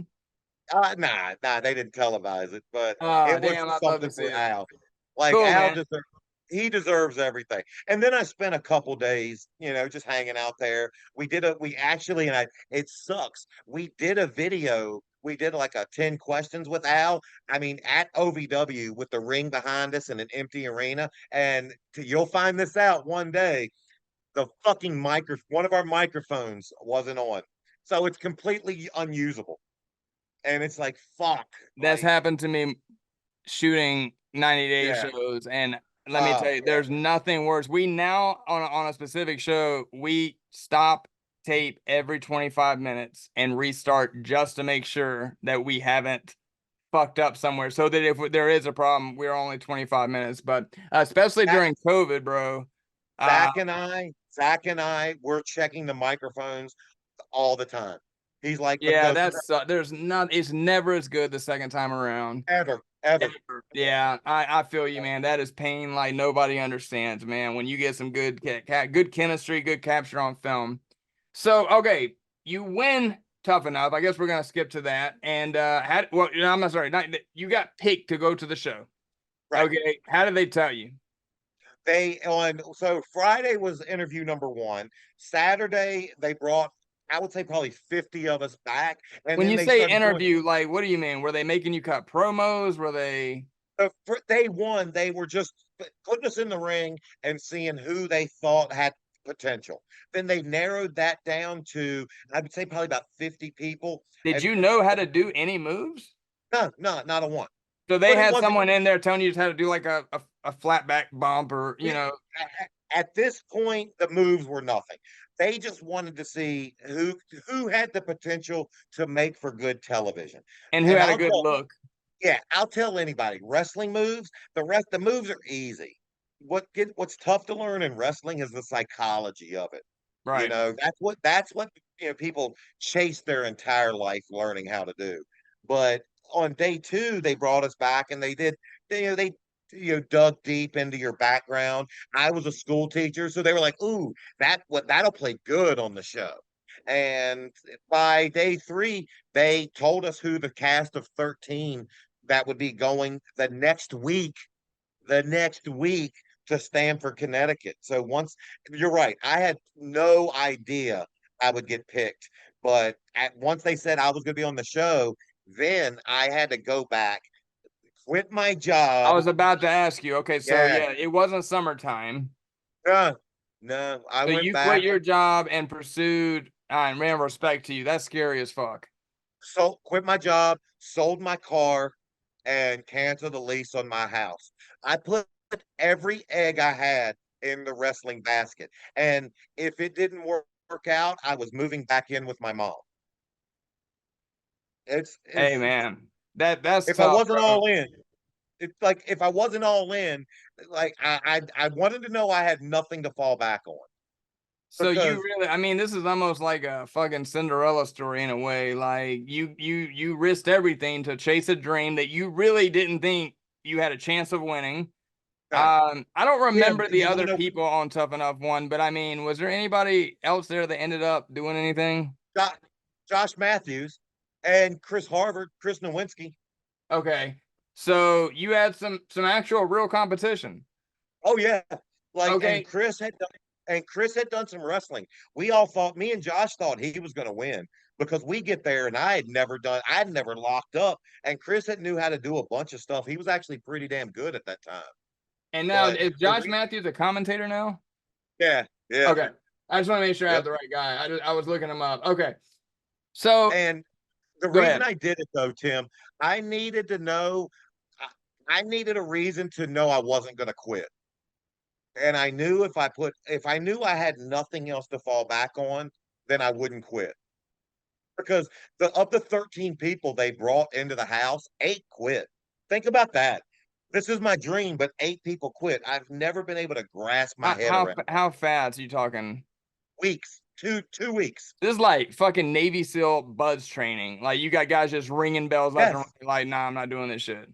Nah, they didn't televise it, but it damn, was I'd love to something see for it. Al. Like Cool, Al man. he deserves everything. And then I spent a couple days, just hanging out there. It sucks. We did a video. We did like a 10 questions with Al. I mean, at OVW with the ring behind us and an empty arena. And you'll find this out one day. The fucking one of our microphones wasn't on. So it's completely unusable. And it's like, fuck. That's happened to me shooting 90-day shows, and let me tell you, there's nothing worse. We now on a specific show, we stop tape every 25 minutes and restart just to make sure that we haven't fucked up somewhere, so that if there is a problem, we're only 25 minutes. But especially during COVID, bro. Zach and I, we're checking the microphones all the time. He's like, it's never as good the second time around. Ever. Yeah, I feel you, man. That is pain like nobody understands, man. When you get some good chemistry, good capture on film. So, okay, you win Tough Enough. I guess we're gonna skip to that. And I'm sorry, you got picked to go to the show. Right. Okay, how did they tell you? So Friday was interview number 1. Saturday they brought, I would say, probably 50 of us back. And when you say interview, like, what do you mean? Were they making you cut promos? Were they? Day 1, they were just putting us in the ring and seeing who they thought had potential. Then they narrowed that down to, I would say, probably about 50 people. Did you know how to do any moves? No, not a one. So they had someone in there telling you how to do like a flat back bump, or At this point, the moves were nothing. They just wanted to see who had the potential to make for good television. And who And had a good look. I'll tell anybody, wrestling moves, the moves are easy. What's tough to learn in wrestling is the psychology of it. You Right. know, that's what people chase their entire life learning how to do. But on day two, they brought us back and they dug deep into your background. I was a school teacher, so they were like, "Ooh, that'll play good on the show." And by day three, they told us who the cast of 13 that would be going the next week to Stamford, Connecticut. So once you're right, I had no idea I would get picked, but once they said I was going to be on the show, then I had to go back, quit my I job. was about to ask you. Okay, so Yeah, yeah, it wasn't summertime. no, no, I So went you quit back, your job and pursued, and man, respect to you. That's scary as fuck. so quit my job, sold my car, and canceled the lease on my house. I put every egg I had in the wrestling basket, and if it didn't work out, I was moving back in with my mom. Hey It's man, that's if I tough, wasn't bro. all in, it's like if I wasn't all in, like I wanted to know I had nothing to fall back on So you because really, I mean, this is almost like a fucking Cinderella story in a way. Like you risked everything to chase a dream that you really didn't think you had a chance of winning. uh, I don't Tim, remember the you other want to people on Tough Enough one, but I mean, was there anybody else there that ended up doing anything? Josh Matthews and Chris Nowinski. Okay. So you had some actual real competition. Oh yeah, like Okay. and Chris had done some wrestling. We all thought me and Josh thought he was going to win because we get there and I'd never locked up, and Chris had knew how to do a bunch of stuff. He was actually pretty damn good at that time. And now But is the Josh Matthews a commentator now? yeah, yeah, Okay. I just want to make sure I have yep. the right guy. I was looking him up. Okay. So And the go reason ahead. I did it though, Tim, I needed to know. I needed a reason to know I wasn't going to quit. And I knew if I knew I had nothing else to fall back on, then I wouldn't quit. Because of the 13 people they brought into the house, 8 quit. Think about that. This is my dream, but 8 people quit. I've never been able to grasp my head around How fast are you talking? weeks, 2 weeks. This is like fucking Navy SEAL buzz training. Like you got guys just ringing bells left and right. Yes, Like, nah, I'm not doing this shit.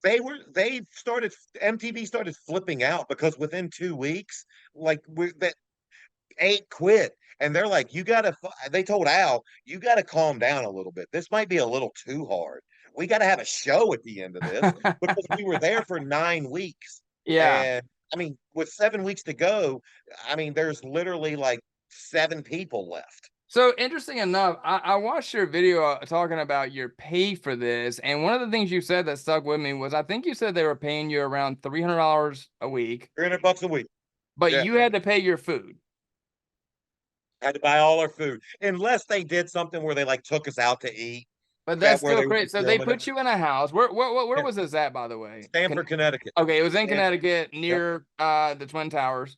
they started MTV started flipping out because within 2 weeks, like that 8 quit. And they're like, they told Al, you got to calm down a little bit. This might be a little too hard. We got to have a show at the end of this because we were there for 9 weeks. Yeah. And I mean, with 7 weeks to go, I mean, there's literally like 7 people left. So interesting enough, I watched your video talking about your pay for this, and one of the things you said that stuck with me was I think you said they were paying you around $300 a week, $300 a week. but Yeah. you had to pay your food. Had to buy all our food. Unless they did something where they like took us out to eat, But that that's where still they were crazy. So they filming it. put you in a house. Where Yeah. was this at, by the way? Stamford, Connecticut. Okay, it was in Stamford. Connecticut Yep. near the Twin Towers.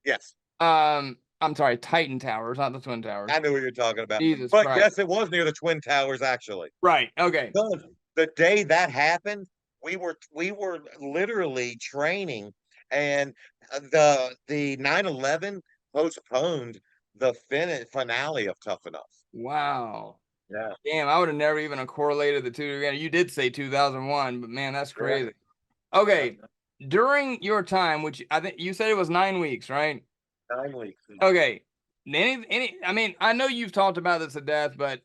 Yes. I'm sorry, Titan Towers, not the Twin Towers. I knew what you're talking about. Jesus But Christ. yes, it was near the Twin Towers, actually. Right. Okay. Because the day that happened, we were literally training, and the 9/11 postponed the finale of Tough Enough. Wow. Yeah, Damn, I would have never even correlated the two together. You did say 2001, but man, that's yeah, crazy. yeah. Okay. During your time, which I think you said it was 9 weeks, right? 9 weeks. Okay. I mean, I know you've talked about this to death, but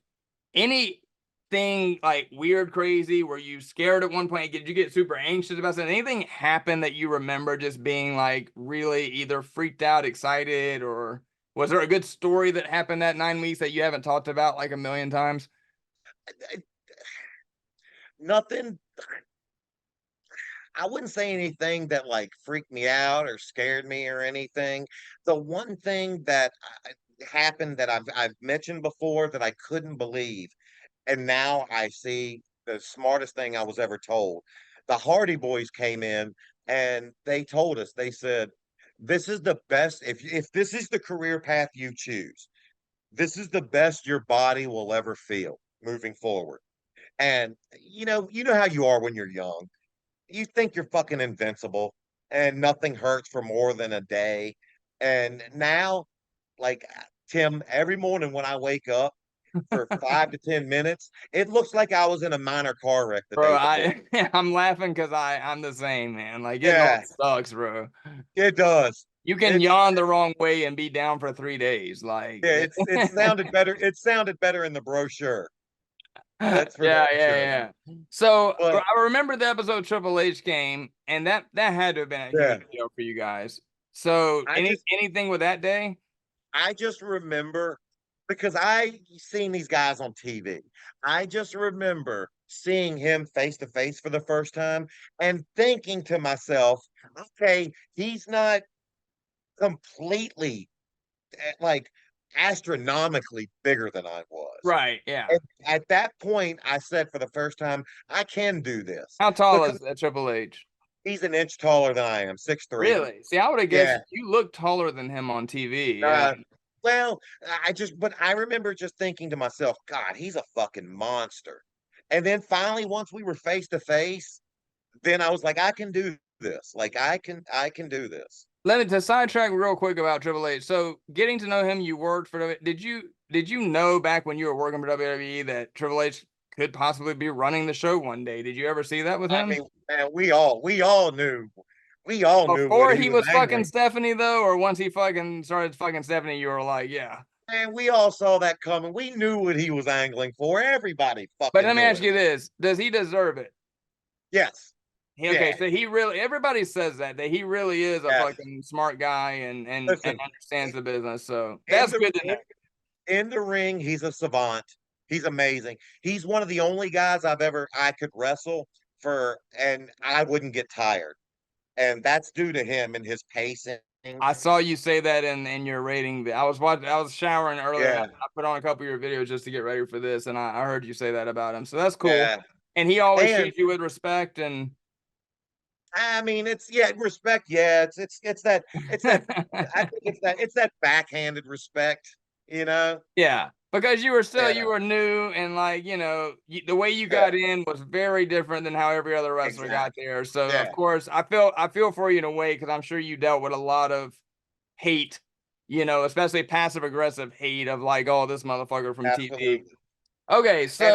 anything like weird, crazy, were you scared at one point? Did you get super anxious about something? Anything happen that you remember just being like really either freaked out, excited, or was there a good story that happened that 9 weeks that you haven't talked about like a million times? Nothing. I wouldn't say anything that like freaked me out or scared me or anything. The one thing that happened that I've mentioned before that I couldn't believe, and now I see the smartest thing I was ever told. The Hardy Boys came in and they told us, they said, this is the best. If this is the career path you choose, this is the best your body will ever feel moving forward. And you know how you are when you're young. You think you're fucking invincible and nothing hurts for more than a day. And now, like Tim, every morning when I wake up for 5 to 10 minutes, it looks like I was in a minor car wreck the Bro, day before. I'm laughing because I'm the same, man. Like getting old Yeah, sucks, bro. it does. You can It's yawn the wrong way and be down for 3 days. Like, yeah, it sounded better. It sounded better in the brochure. That's for yeah, damn sure. yeah, yeah. So But I remember the episode Triple H came, and that had to have been a yeah, huge deal for you guys. So I just anything with that day? I just remember because I seen these guys on TV. I just remember seeing him face to face for the first time and thinking to myself, okay, he's not completely like astronomically bigger than I was. Right, yeah. And at that point, I said for the first time, I can do this How tall because is Triple H? he's an inch taller than I am, 6'3". Really? See, I would have guessed Yeah. you look taller than him on TV. Yeah. Uh, well, but I remember just thinking to myself, God, he's a fucking monster. And then finally, once we were face to face, then I was like, I can do this. Like I can do this. Let me to sidetrack real quick about Triple H. So getting to know him, you worked for did you know back when you were working for WWE that Triple H could possibly be running the show one day? Did you ever see that with I him? mean, man, we all knew what Before he he was was fucking angling. Stephanie though, or once he fucking started fucking Stephanie, you were like, yeah. Man, we all saw that coming. We knew what he was angling for. Everybody But fucking let me knew ask it. you this: does he deserve it? Yes. Okay, Yeah. so he really everybody says that he really is a Yes. fucking smart guy and Listen, understands the business. So in that's the good to know. in the ring, he's a savant. He's amazing. He's one of the only guys I could wrestle for, and I wouldn't get tired. And that's due to him and his pacing. I saw you say that in your rating. I was showering earlier and I Yeah, put on a couple of your videos just to get ready for this, and I heard you say that about him. So that's cool. yeah. And he always And treats you with respect and I mean, it's respect. Yeah, it's that. I think it's that backhanded respect. You know. yeah, because you Yeah, were new and like, the way you yeah, got in was very different than how every other wrestler got exactly. there. So of Yeah, course, I feel for you in a way because I'm sure you dealt with a lot of hate, especially passive aggressive hate of like, oh, this motherfucker from TV. absolutely. Okay, And so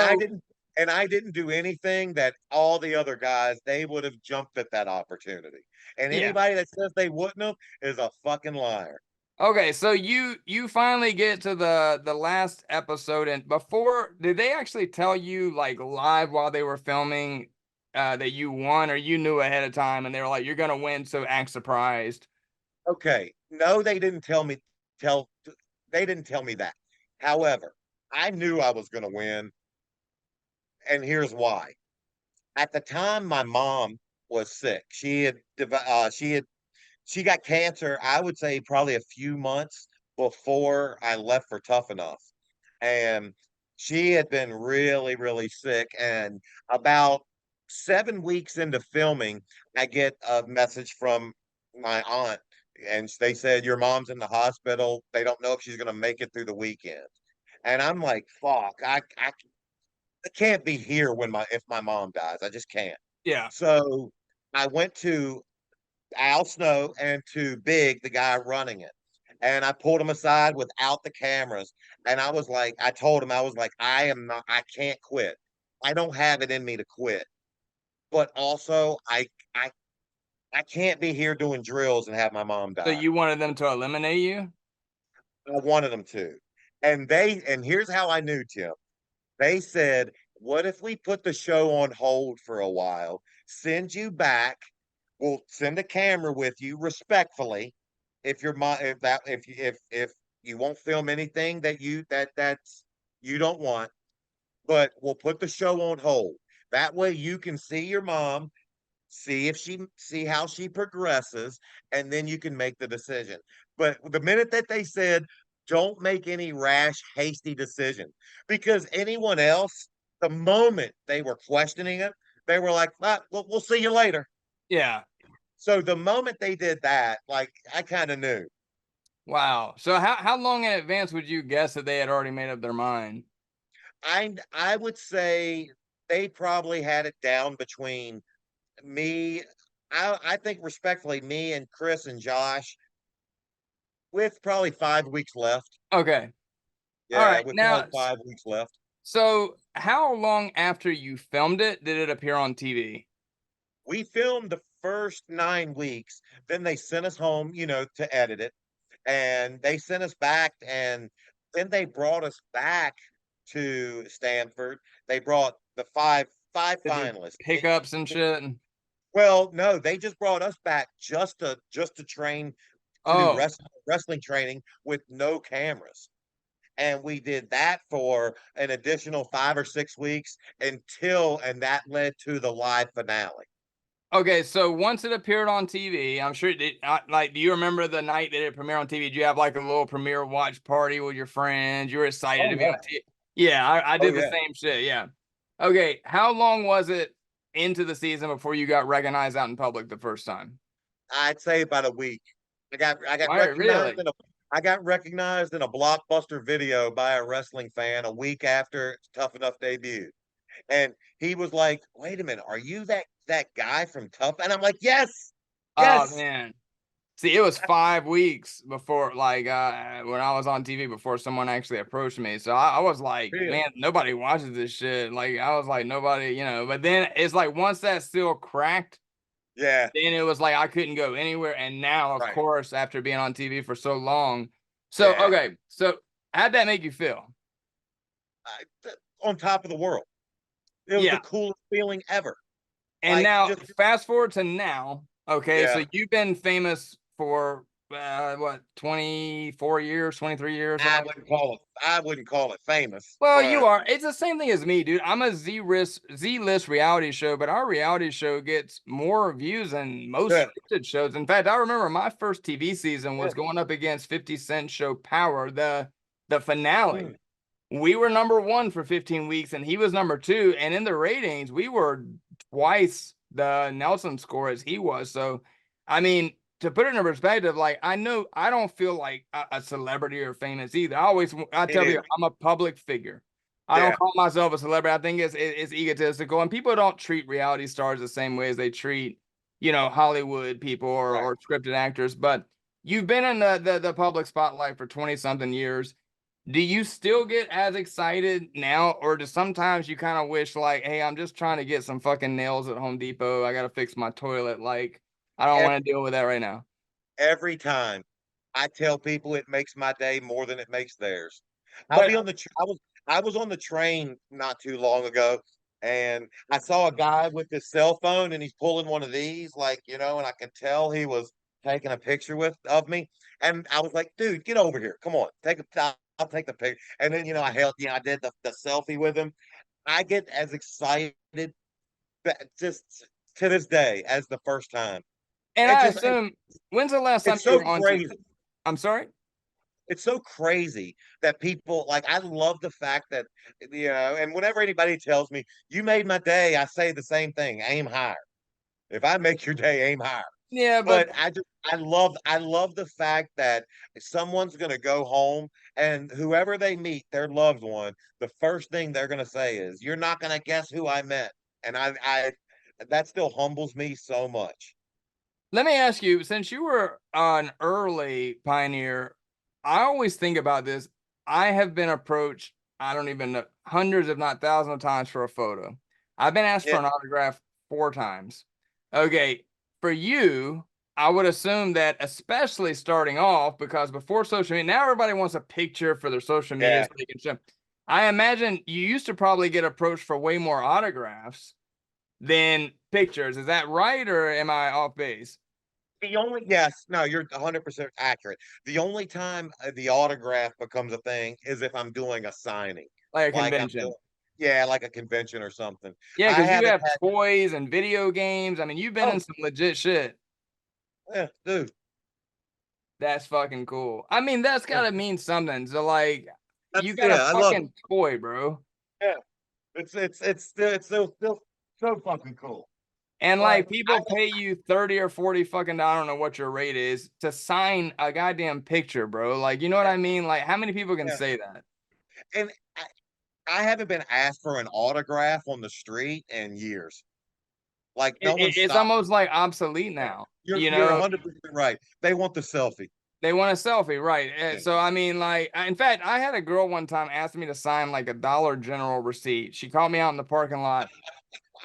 I didn't do anything that all the other guys they would have jumped at that opportunity. And yeah. anybody that says they wouldn't have is a fucking liar. Okay, so you finally get to the last episode, and before did they actually tell you like live while they were filming that you won, or you knew ahead of time and they were like, you're gonna win, so act surprised? Okay, no, tell they didn't tell me that. However, I knew I was going to win, and here's why. At the time, my mom was sick. She got cancer. I would say probably a few months before I left for Tough Enough, and she had been really, really sick. And about 7 weeks into filming, I get a message from my aunt, and they said your mom's in the hospital. They don't know if she's going to make it through the weekend. And I'm like, fuck, I can't be here when my if my mom dies. I just can't. Yeah. So I went to Al Snow and to Big, the guy running it. And I pulled him aside without the cameras. And I told him, I was like, I can't quit. I don't have it in me to quit. But also, I, I can't be here doing drills and have my mom So die. you wanted them to eliminate you? I wanted them to. And here's how I knew, Tim. They said, what if we put the show on hold for a while, send you back, we'll send a camera with you respectfully. If your mom, if you won't film anything that's you don't want, but we'll put the show on hold. That way you can see your mom, see how she progresses, and then you can make the decision. But the minute that they said, don't make any rash, hasty decision, because anyone else, the moment they were questioning it, they were like, ah, we'll see you later. Yeah. So the moment they did that, like I kind of knew. Wow. So how long in advance would you guess that they had already made up their mind? I would say they probably had it down between me. I think respectfully, me and Chris and Josh, with probably 5 weeks left. Okay. All Yeah, right. with Now, probably 5 weeks left. so how long after you filmed it did it appear on TV? We filmed the first 9 weeks, then they sent us home, to edit it. And they sent us back, and then they brought us back to Stanford. They brought the five To do finalists. pickups and shit. Well, no, they just brought us back just to train to do Oh, wrestling training with no cameras. And we did that for an additional 5 or 6 weeks and that led to the live finale. okay. So once it appeared on TV, I'm sure like, do you remember the night that it premiered on TV? Did you have like a little premiere watch party with your friends? You were excited Oh to be on yeah. TV. Yeah, I Oh did the yeah. same shit. Yeah. Okay. How long was it into the season before you got recognized out in public the first time? I'd say about a week. I got Why, recognized really? in a Blockbuster video by a wrestling fan a week after Tough Enough debuted. And he was like, "Wait a minute, are you that guy from Tough?" And I'm like, "Yes. Oh Yes." man. See, it was 5 weeks before, like, when I was on TV before someone actually approached me. So I was like, Really? man, nobody watches this shit. Like, I was like, nobody, but then it's like once that seal cracked, Yeah, then it was like I couldn't go anywhere. And now, of right. course, after being on TV for so long. So, Yeah. okay. So how'd that make you feel? On top of the world. It was the Yeah. coolest feeling ever. And Like now, just fast forward to now. Okay. So yeah. you've been famous for what, 24 years, 23 years, something like that? I wouldn't call it famous, Well, you but are. It's the same thing as me, dude. I'm a Z-list reality show, but our reality show gets more views than most yeah, scripted shows. In fact, I remember my first TV season yeah. was going up against 50 Cent show Power, the finale. Mm, We were number one for 15 weeks, and he was number two. And in the ratings, we were twice the Nelson score as he was. So, I mean, to put it in perspective, like I know I don't feel like a celebrity or famous either. I me tell people neither. I'm a public figure. I don't Yeah, call myself a celebrity. I think it's egotistical, and people don't treat reality stars the same way as they treat, Hollywood people right. or scripted actors. But you've been in the public spotlight for 20 something years. Do you still get as excited now, or do sometimes you kind of wish like, hey, I'm just trying to get some fucking nails at Home Depot. I gotta fix my toilet. Like, I don't want to deal with that right now. Every time I tell people it makes my day more than it makes theirs. I'll But be on the tr I was on the train not too long ago, and I saw a guy with his cell phone, and he's pulling one of these, like, and I could tell he was taking a picture of me, and I was like, "Dude, get over here. Come on. I'll take the picture." And then, I did the selfie with him. I get as excited just to this day as the first time. and It I just assume, when's the last time it's you so were on TV? crazy. I'm sorry? It's so crazy that people like I love the fact that and whenever anybody tells me you made my day, I say the same thing, aim higher. If I make your day, aim higher. Yeah, but But I love the fact that someone's gonna go home and whoever they meet, their loved one, the first thing they're gonna say is, "You're not gonna guess who I met." And I that still humbles me so much. let me ask you, since you were an early pioneer, I always think about this. I have been approached, I don't even know, hundreds, if not thousands of times for a photo. I've been asked for Yeah, an autograph 4 times. Okay, for you, I would assume that, especially starting off, because before social media, now everybody wants a picture for their social media yeah. so they can show. I imagine you used to probably get approached for way more autographs than pictures. Is that right, or am I off base? Yes, no, you're 100% accurate. The only time the autograph becomes a thing is if I'm doing a signing, Like a like I'm doing, convention. yeah, like a convention or something. Yeah, I because you haven't have had, toys and video games. I mean, you've been in oh, some legit shit. yeah, dude, That's fucking cool. I mean, that's yeah, gotta mean something. So, like, you got a yeah, I love it. fucking toy, bro. Yeah, it's so fucking cool. And Like, like people pay you 30 or 40 fucking, I don't know what your rate is, to sign a goddamn picture, bro. Like, you know what I mean? Like, how many people can yeah. say that? And I haven't been asked for an autograph on the street in years. Like no one It's stopped. almost like obsolete now. You You're know, 100% right. They want the selfie. they want a selfie, right? Yeah. So I mean, like, in fact, I had a girl one time ask me to sign like a Dollar General receipt. She called me out in the parking lot,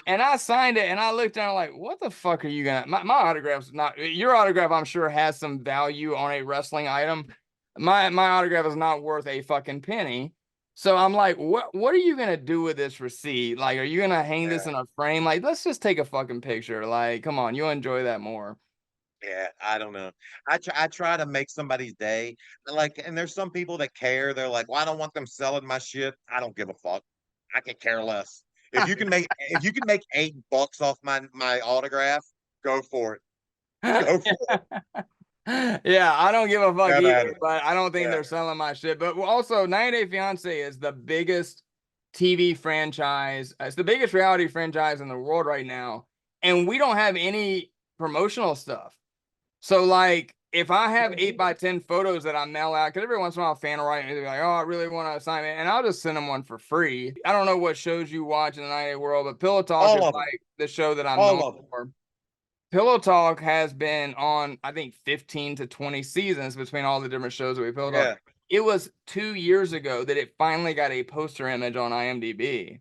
and I signed it, and I looked down like, what the fuck are you gonna? My autograph's not your autograph. I'm sure has some value on a wrestling item. My autograph is not worth a fucking penny. So I'm like, what are you gonna do with this receipt? Like, are you gonna hang this Yeah. in a frame? Like, let's just take a fucking picture. Like, come on, you'll enjoy that more. Yeah, I don't know. I try to make somebody's day. Like, and there's some people that care. They're like, well, I don't want them selling my shit. I don't give a fuck. I could care less. If you can make $8 off my autograph, go for it. Go for it. Yeah, I don't give a fuck Have at either, it. but I don't think Yeah. they're selling my shit. But also, 90 Day Fiance is the biggest TV franchise. It's the biggest reality franchise in the world right now, and we don't have any promotional stuff. So, like, if I have 8x10 photos that I mail out, because every once in a while, a fan will write me, they're like, "Oh, I really want to sign it," and I'll just send them one for free. I don't know what shows you watch in the 90 Day world, but Pillow Talk is All of them. like the show that I'm known All of them. for. Pillow Talk has been on, I think, 15 to 20 seasons between all the different shows that we Pillow Talk. Yeah. It was 2 years ago that it finally got a poster image on IMDb.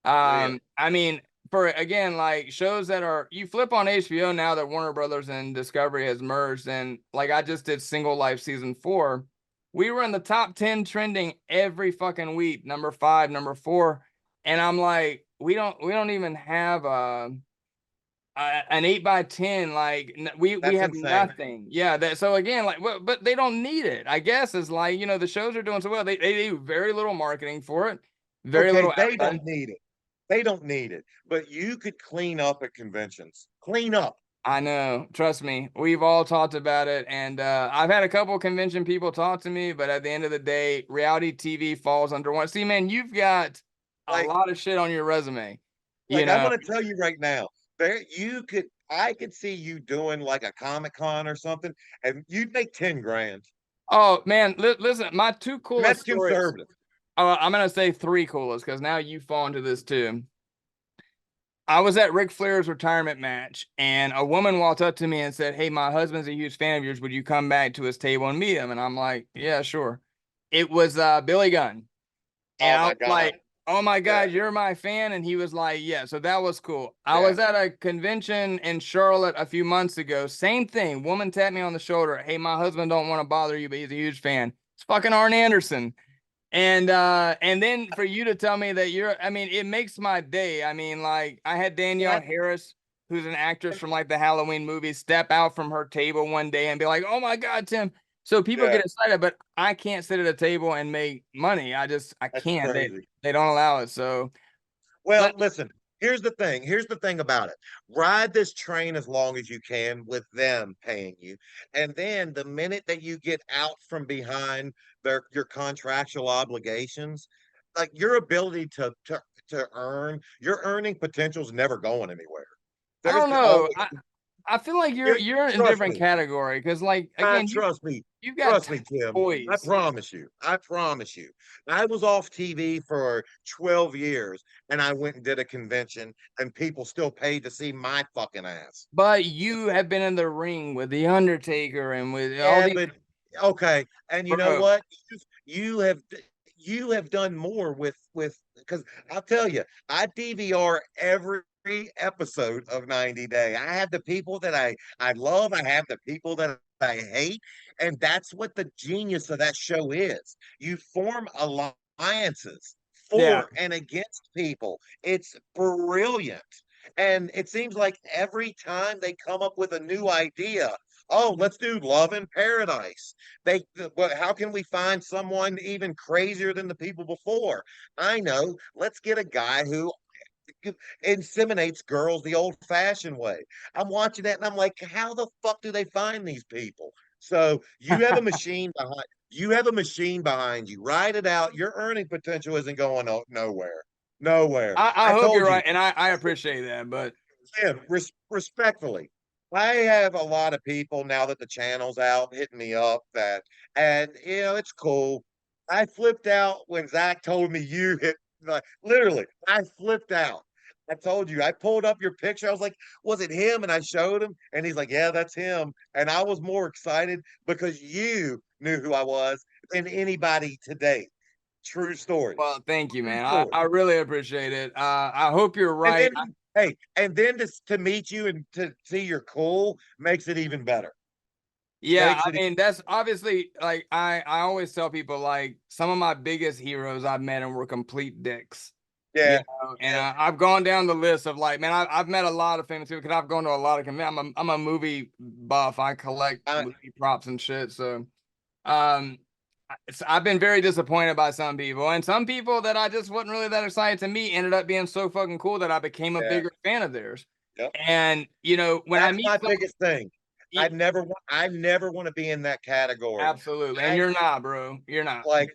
Really. I mean, for again, like shows that are you flip on HBO now that Warner Brothers and Discovery has merged, and like I just did Single Life season 4. We were in the top 10 trending every fucking week, number 5, number 4, and I'm like, we don't even have an 8x10, like we That's have insane. nothing. Yeah, that so again, like, but they don't need it. I guess is like, the shows are doing so well. They do very little marketing for it, very Okay, little they advertising. don't need it. They don't need it. But you could clean up at conventions. Clean up. I know, trust me, we've all talked about it, and I've had a couple convention people talk to me, but at the end of the day, reality TV falls under one. See, man, you've got a Like, lot of shit on your resume, you I'm know. gonna tell you right now, I could see you doing like a Comic Con or something, and you'd make 10 grand. Oh man, listen, my two And that's coolest stories. conservative. I'm gonna say 3 coolest because now you fall into this too. I was at Ric Flair's retirement match, and a woman walked up to me and said, "Hey, my husband's a huge fan of yours. Would you come back to his table and meet him?" And I'm like, "Yeah, sure." It was Billy Gunn, and Oh I my was God. like, "Oh my Yeah. God, you're my fan!" And he was like, "Yeah." So that was cool. I Yeah. was at a convention in Charlotte a few months ago. Same thing. Woman tapped me on the shoulder. "Hey, my husband don't want to bother you, but he's a huge fan." It's fucking Arn Anderson. And then for you to tell me that I mean, it makes my day. I mean, like I had Danielle That, Harris, who's an actress from like the Halloween movies, step out from her table one day and be like, "Oh my God, Tim." So people yeah, get excited, but I can't sit at a table and make money. I that's can't. crazy. They don't allow it. So Well, let listen, here's the thing. Here's the thing about it. Ride this train as long as you can with them paying you. And then the minute that you get out from behind your contractual obligations, like your ability to earn, your earning potential is never going anywhere. I don't There's know. always I feel like you're in a trust different me. category because like Man, again, trust you've got me, Tim. I toys. promise you. I promise you. I was off TV for 12 years and I went and did a convention and people still paid to see my fucking ass. But you have been in the ring with The Undertaker and with all Yeah, these, but okay. And you know bro. what? You have you have done more with because I'll tell you, I DVR every episode of 90 Day. I have the people that I love, I have the people that I hate, and that's what the genius of that show is. You form alliances Yeah. for and against people. It's brilliant. And it seems like every time they come up with a new idea, oh, let's do Love in Paradise. But how can we find someone even crazier than the people before? I know. Let's get a guy who inseminates girls the old-fashioned way. I'm watching that and I'm like, how the fuck do they find these people? So you have a machine behind you. Ride it out. Your earning potential isn't going nowhere. Nowhere. I I hope you're told you. right, and I appreciate that, but Tim, respectfully, I have a lot of people now that the channel's out hitting me up and it's cool. I flipped out when Zach told me you hit, like, literally, I flipped out. I told you, I pulled up your picture. I was like, was it him? And I showed him, and he's like, yeah, that's him. And I was more excited because you knew who I was than anybody today. True story. Well, thank you, True man. story. I really appreciate it. I hope you're And right. then, hey, and then to meet you and to see you're cool makes it even better. Yeah, Makes I it mean, that's obviously like I always tell people like some of my biggest heroes I've met and were complete dicks. yeah. And Yeah. I've gone down the list of like, man, I've met a lot of famous people because I've gone to a lot of conventions. I'm a movie buff. I collect I, movie props and shit. So, I've been very disappointed by some people, and some people that I just wasn't really that excited to meet ended up being so fucking cool that I became a yeah. bigger fan of theirs. Yep. And when I That's meet my someone, biggest thing. I never want to be in that category. absolutely, and I you're not, bro. You're not. like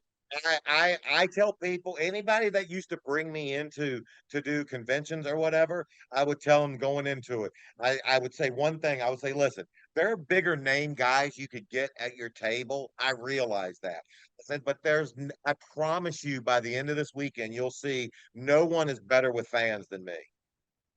I tell people, anybody that used to bring me into to do conventions or whatever, I would tell them going into it. I would say one thing. I would say, listen, there are bigger name guys you could get at your table. I realize that. I said, but I promise you, by the end of this weekend, you'll see no one is better with fans than me.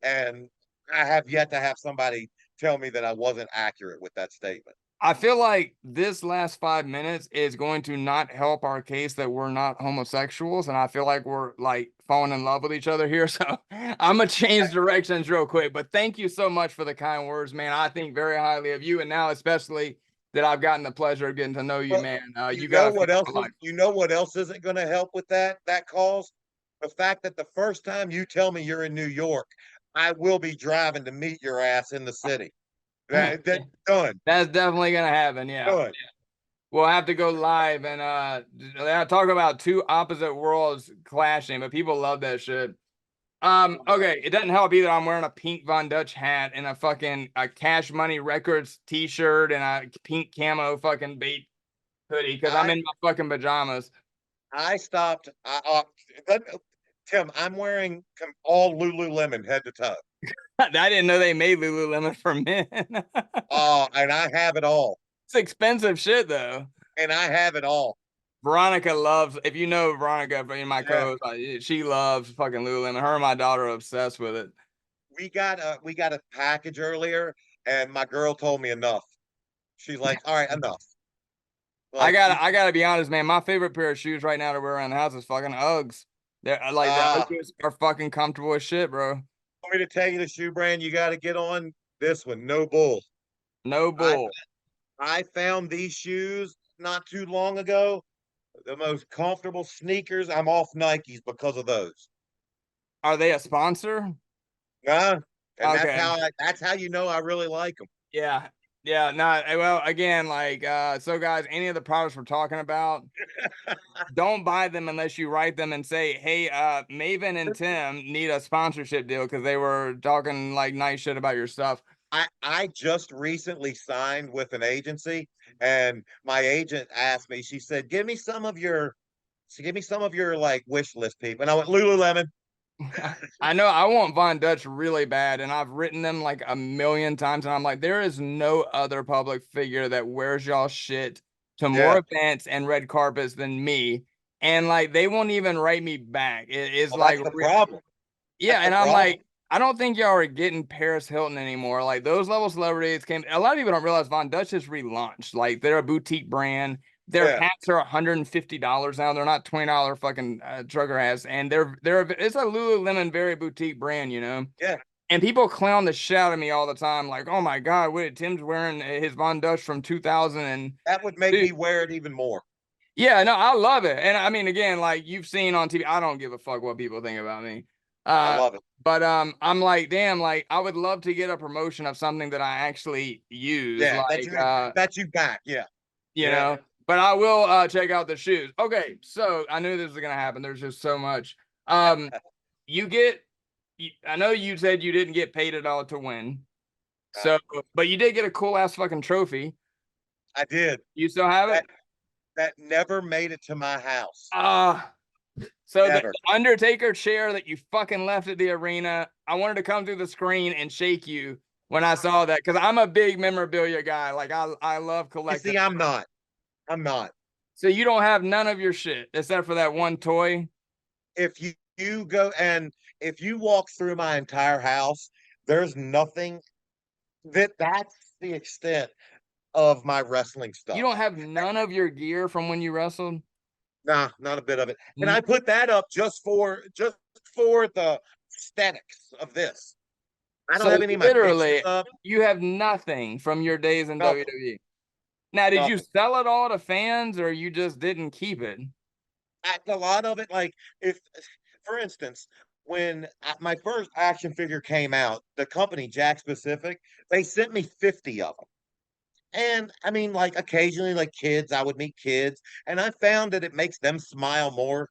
And I have yet to have somebody tell me that I wasn't accurate with that statement. I feel like this last 5 minutes is going to not help our case that we're not homosexuals, and I feel like we're like falling in love with each other here. So I'm gonna change directions real quick. But thank you so much for the kind words, man. I think very highly of you, and now especially that I've gotten the pleasure of getting to know you, Well, man. you You know got a what else life. you know what else isn't going to help with that cause? The fact that the first time you tell me you're in New York, I will be driving to meet your ass in the city. That's done. That's definitely gonna happen. Yeah. Done. We'll have to go live and talk about two opposite worlds clashing, but people love that shit. Okay, it doesn't help either. I'm wearing a pink Von Dutch hat and a fucking Cash Money Records t-shirt and a pink camo fucking bait hoodie because I'm in my fucking pajamas. I stopped. Tim, I'm wearing all Lululemon head to toe. I didn't know they made Lululemon for men. And I have it all. It's expensive shit though. And I have it all. Veronica loves, if you know Veronica, my Yeah. co-host, she loves fucking Lululemon. Her and my daughter are obsessed with it. We got a package earlier, and my girl told me enough. She's like, "All right, enough." Like, I gotta be honest, man. My favorite pair of shoes right now to wear around the house is fucking Uggs. They're like the Uggs are fucking comfortable as shit, bro. Want me to tell you the shoe brand you got to get on? This one, No Bull. No bull. I found these shoes not too long ago. The most comfortable sneakers. I'm off Nikes because of those. Are they a sponsor? And Okay. that's how you know I really like them. Yeah. Yeah. No. Well, again, like, so guys, any of the products we're talking about, don't buy them unless you write them and say, hey, Maven and Tim need a sponsorship deal because they were talking like nice shit about your stuff. I just recently signed with an agency, and my agent asked me, she said, give me some of your like wish list people. And I went, Lululemon. I know I want Von Dutch really bad, and I've written them like a million times, and I'm like, there is no other public figure that wears y'all shit to more events and red carpets than me. And like they won't even write me back. It is like that's the problem. yeah, That's and the I'm problem. like, I don't think y'all are getting Paris Hilton anymore. Like those level celebrities came. A lot of people don't realize Von Dutch is relaunched. Like they're a boutique brand. Their Yeah. hats are $150 now. They're not $20 fucking trucker hats, and it's a Lululemon very boutique brand, you know. Yeah. And people clown the shit out of me all the time, like, "Oh my God, what Tim's wearing his Von Dutch from 2000 and That would make me wear it even more. yeah, no, I love it. And I mean, again, like you've seen on TV, I don't give a fuck what people think about me. I love it. But I'm like, damn, like I would love to get a promotion of something that I actually use. Yeah, like that's you back. Yeah. You know, but I will check out the shoes. Okay, so I knew this was gonna happen. There's just so much. You get I know you said you didn't get paid at all to win. So but you did get a cool ass fucking trophy. I did. You still have it? That never made it to my house. So Never. the Undertaker chair that you fucking left at the arena, I wanted to come through the screen and shake you when I saw that, because I'm a big memorabilia guy. Like I love You collecting. see, I'm not. I'm not. So you don't have none of your shit except for that one toy. If you go and if you walk through my entire house, there's nothing that's the extent of my wrestling You stuff. don't have none of your gear from when you wrestled. Nah, not a bit of it. And N- I put that up just for the aesthetics of this. I don't So have any of my pictures literally, up. you have nothing from your days in Nothing. WWE. Now, did you Nothing. sell it all to fans, or you just didn't keep it? A lot of it, like if, for instance, when my first action figure came out, the company Jack Specific, they sent me 50 of them. And I mean, like occasionally, like kids, I would meet kids, and I found that it makes them smile more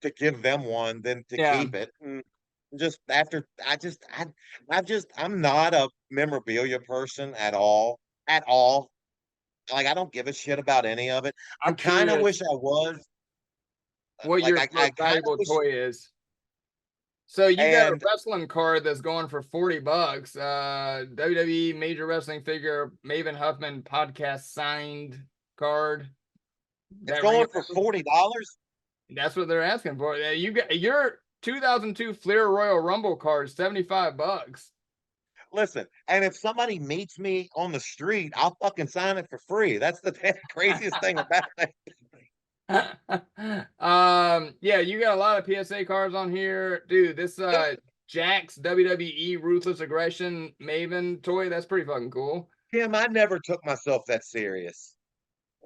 to give them one than to Yeah, keep it. And just after, I'm not a memorabilia person at all, at all. Like I don't give a shit about any of it. I I'm kind of wish curious I was. what Like your I most kind of valuable wish, toy is. So you got a and wrestling card that's going for $40. WWE Major Wrestling Figure Maven Huffman podcast signed card. it's That ring going of for metal. $40. That's what they're asking for. You got your 2002 Flair Royal Rumble card, $75. Listen, and if somebody meets me on the street, I'll fucking sign it for free. That's the craziest thing about it. Yeah, you got a lot of PSA cards on here, dude. This Jack's WWE Ruthless Aggression Maven toy, that's pretty fucking cool. Tim, I never took myself that serious.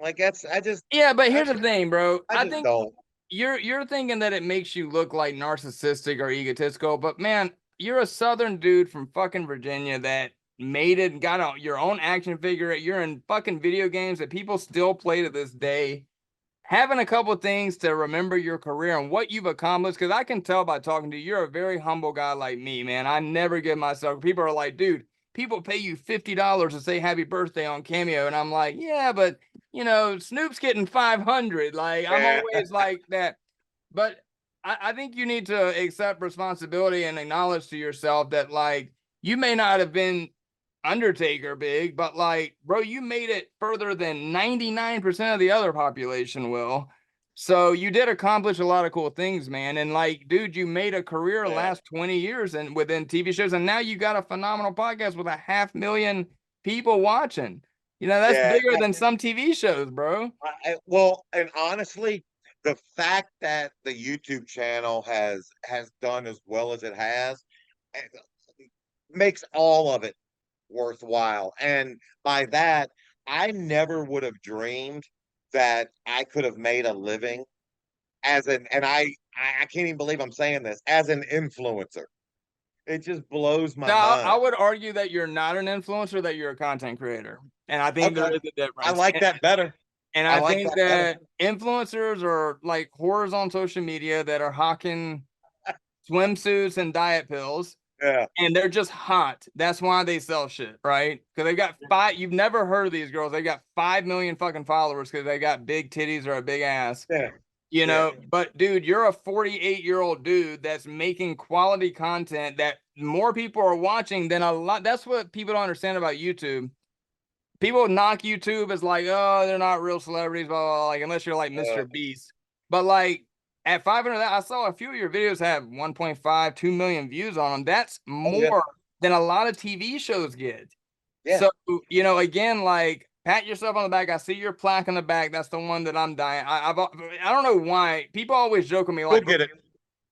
Like that's Yeah, but here's the thing, bro. I I just think don't. you're thinking that it makes you look like narcissistic or egotistical, but man, you're a southern dude from fucking Virginia that made it, got your own action figure. You're in fucking video games that people still play to this day. Having a couple of things to remember your career and what you've accomplished, because I can tell by talking to you, you're a very humble guy like me, man. I never give myself. People are like, dude, people pay you $50 to say happy birthday on Cameo, and I'm like, yeah, but Snoop's getting 500. Like I'm Yeah, always like that, but I think you need to accept responsibility and acknowledge to yourself that like you may not have been Undertaker big, but like, bro, you made it further than 99% of the other population will. So you did accomplish a lot of cool things, man. And like, dude, you made a career yeah, last 20 years and within TV shows, and now you got a phenomenal podcast with 500,000 people watching. That's yeah. bigger than some TV shows, bro. Well, and honestly, the fact that the YouTube channel has done as well as it has eh, makes all of it worthwhile. And by that, I never would have dreamed that I could have made a living as an, and I can't even believe I'm saying this, as an influencer. It just blows my Now, I mind. would argue that you're not an influencer, that you're a content creator. And I think there Okay. is a I difference. like that better. And I I like think that better. that influencers are like whores on social media that are hawking swimsuits and diet pills, Yeah. and they're just hot. That's why they sell shit, right? Because they got five. You've never heard of these girls. They got 5 million fucking followers because they got big titties or a big ass. Yeah. Yeah. But dude, you're a 48-year-old dude that's making quality content that more people are watching than a lot. That's what people don't understand about YouTube. People knock YouTube as like, oh, they're not real celebrities, blah, blah, blah, like unless you're like Uh, Mr. Beast. But like at 500, I saw a few of your videos have 1.5, 2 million views on them. That's oh yeah. more than a lot of TV shows get. Yeah. So, again, like pat yourself on the back. I see your plaque in the back. That's the one that I'm dying. I don't know why people always joke with me You'll like, get it.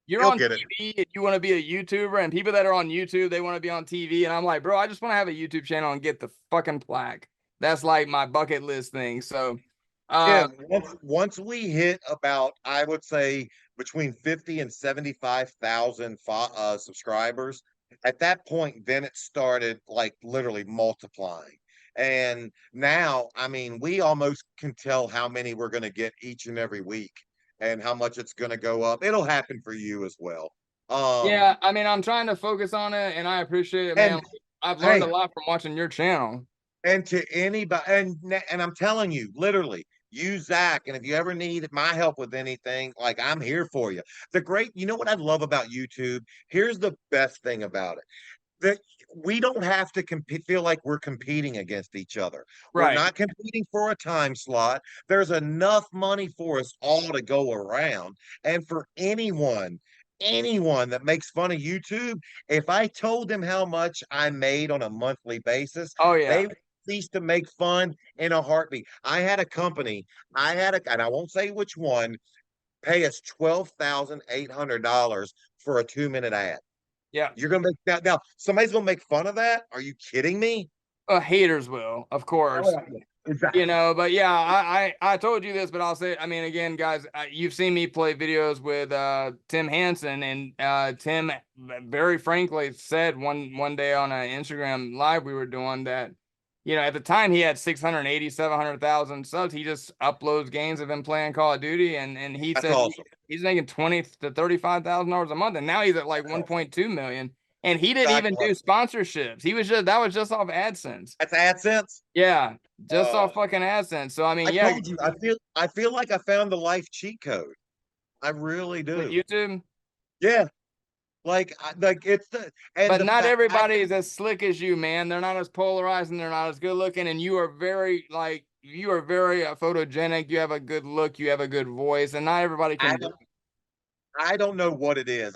you're You'll on get it. TV and you want to be a YouTuber, and people that are on YouTube, they want to be on TV. And I'm like, bro, I just want to have a YouTube channel and get the fucking plaque. That's like my bucket list thing. So, Tim, once we hit about, I would say between 50 and 75,000 subscribers, at that point, then it started like literally multiplying. And now, I mean, we almost can tell how many we're going to get each and every week and how much it's going to go up. It'll happen for you as well. yeah, I mean, I'm trying to focus on it, and I appreciate it, man. And I've learned a hey, lot from watching your channel. and to anybody, and I'm telling you, literally, use Zach. And if you ever need my help with anything, like I'm here for you. You know what I love about YouTube? Here's the best thing about it that we don't have to compete, feel like we're competing against each other. We're Right. not competing for a time slot. There's enough money for us all to go around. And for anyone that makes fun of YouTube, if I told them how much I made on a monthly basis, Oh yeah. they would cease to make fun in a heartbeat. I had a company, and I won't say which one, pay us $12,800 for a 2-minute ad. Yeah. You're gonna make that now. Somebody's gonna make fun of that. Are you kidding me? Haters will, of course. Exactly. But yeah, I told you this, but I'll say, I mean, again, guys, you've seen me play videos with Tim Hansen, and Tim very frankly said one day on an Instagram live we were doing that, at the time he had 680, 700,000 subs. He just uploads games of him playing Call of Duty, and he That's said awesome. he's making $20,000 to $35,000 a month, and now he's at like 1.2 million. And he didn't even Exactly. do sponsorships. That was just off AdSense. That's AdSense. Yeah, just Uh, off fucking AdSense. So I mean, I yeah, told you. I feel like I found the life cheat code. I really with do. YouTube, Yeah. Like it's but the not fact everybody is as slick as you, man. They're not as polarizing. They're not as good looking, and you are very photogenic. You have a good look. You have a good voice, and not everybody I can do don't I don't know what it is.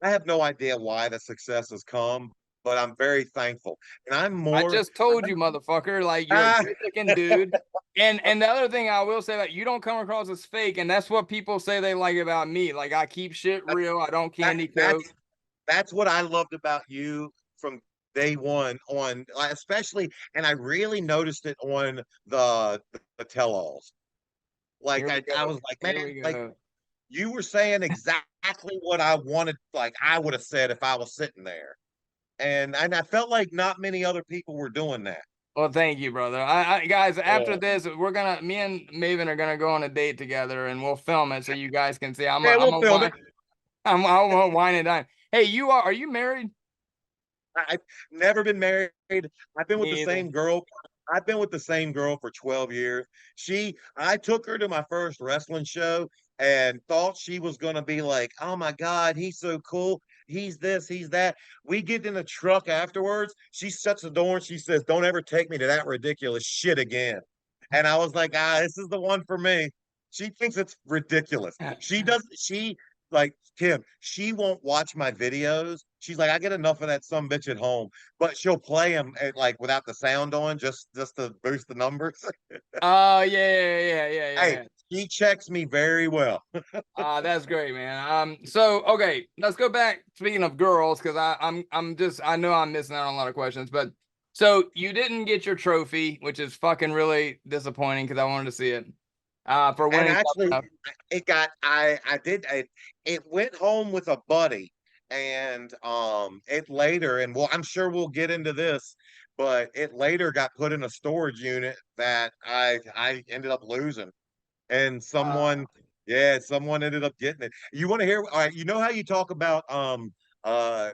I have no idea why the success has come, but I'm very thankful. And I just told you, motherfucker. Like you're a Ah, good looking dude. And the other thing I will say that you don't come across as fake, and that's what people say they like about me. Like I keep shit that, real. I don't that, candy coat. that's what I loved about you from day one on, like, especially, and I really noticed it on the tell-alls. Here Like we I go. was like, Here man, we like go. you were saying exactly what I wanted, like I would have said if I was sitting there. And I felt like not many other people were doing that. Well, thank you, brother. I guys, after Yeah. this, me and Maven are gonna go on a date together, and we'll film it so you guys can see. Yeah, I'm we'll a film wine, it. I'm wine and dine. Hey, are you married? I've never been married. I've been with the Me either. same girl. I've been with the same girl for 12 years. I took her to my first wrestling show and thought she was going to be like, oh my God, he's so cool. He's this, he's that. We get in the truck afterwards. She shuts the door and she says, don't ever take me to that ridiculous shit again. And I was like, this is the one for me. She thinks it's ridiculous. Like Kim, she won't watch my videos. She's like, I get enough of that some bitch at home, but she'll play them like without the sound on, just to boost the numbers. Oh yeah. Hey, she checks me very well. That's great, man. So okay, let's go back. Speaking of girls, because I know I'm missing out on a lot of questions, but so you didn't get your trophy, which is fucking really disappointing because I wanted to see it. For And winning. actually, it went home with a buddy, and it later, and well, I'm sure we'll get into this, but it later got put in a storage unit that I ended up losing. And someone ended up getting it. You want to hear, all right, you know how you talk about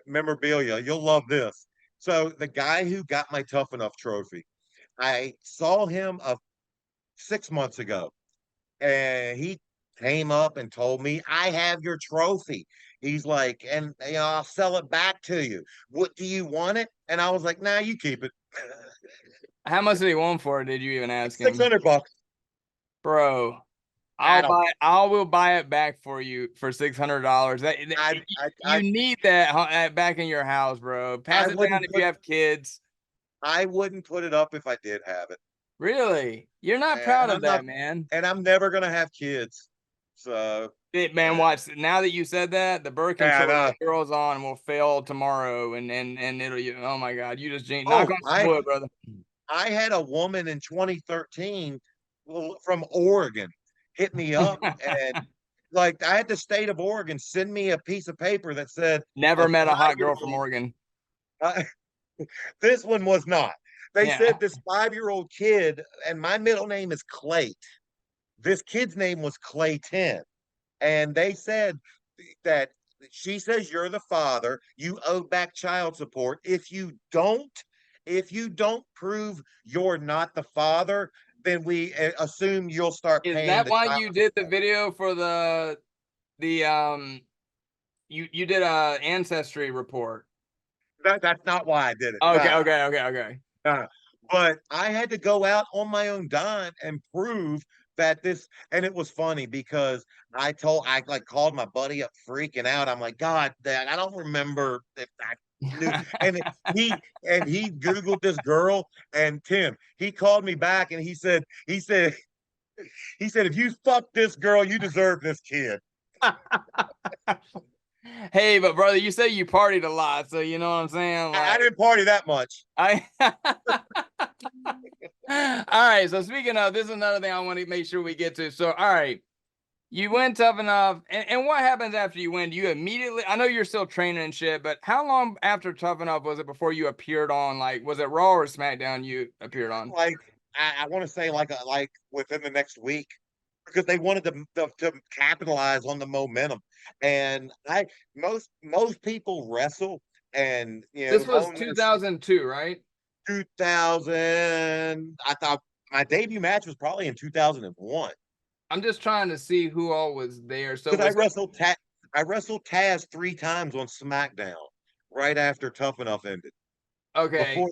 memorabilia, you'll love this. So the guy who got my Tough Enough trophy, I saw him 6 months ago, and he came up and told me, I have your trophy. He's like, and I'll sell it back to you. What, do you want it? And I was like, nah, you keep it. How much did he want for it? Did you even ask Six him, hundred bucks. bro? I don't I will buy it back for you for $600. You I need that back in your house, bro. Pass I it down wouldn't if you put have kids. I wouldn't put it up if I did have it. Really? You're not And proud of I'm not that, man. and I'm never gonna have kids. So Man, watch. Now that you said that, the birth yeah, I control know. that girl's on will fail tomorrow, and oh my god, you just knock Oh, on some wood, brother. I had a woman in 2013 from Oregon hit me up, and like I had the state of Oregon send me a piece of paper that said Never a met a hot 5 year girl from old. Oregon. Uh, this one was not. They Yeah. said this 5 year old kid, and my middle name is Clay. This kid's name was Clayton. And they said that she says you're the father, you owe back child support. If you don't prove you're not the father, then we assume you'll start Is paying that the why child you did the video for the you did a ancestry report? That's not why I did it. Okay, No. okay. But I had to go out on my own dime and prove that this, and it was funny because I like called my buddy up freaking out. I'm like, God, Dad, I don't remember if I knew. And he Googled this girl, and Tim, he called me back and he said, if you fuck this girl, you deserve this kid. Hey, but brother, you say you partied a lot, so you know what I'm saying? I Like, didn't party that much. I all right, so speaking of, this is another thing I want to make sure we get to. So, all right, you went Tough Enough, and what happens after you win? Do you immediately, I know you're still training and shit, but how long after Tough Enough was it before you appeared on, like, was it Raw or SmackDown you appeared on? Like I want to say like within the next week, because they wanted to capitalize on the momentum. And most people wrestle and This was own their 2002, right? 2000. I thought my debut match was probably in 2001 I'm just trying to see who all was there. So because was I wrestled Taz 3 times on SmackDown right after Tough Enough ended okay.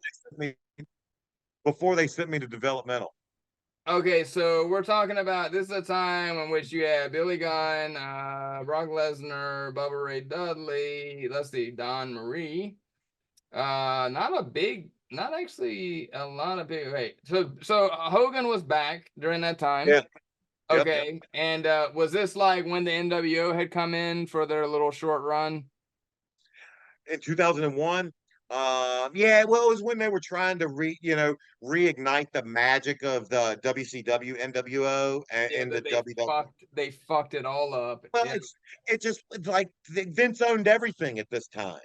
before they sent me to developmental. Okay, so we're talking about, this is a time in which you had Billy Gunn, Brock Lesnar, Bubba Ray Dudley, let's see, Don Marie. Not actually a lot of big. Wait, so Hogan was back during that time. Yeah. Yep. Okay, and was this like when the NWO had come in for their little short run? In 2001. Yeah, well, it was when they were trying to reignite the magic of the WCW, NWO, and Yeah, in the they WWE. they fucked it all up. Well, Yeah, it's like Vince owned everything at this time,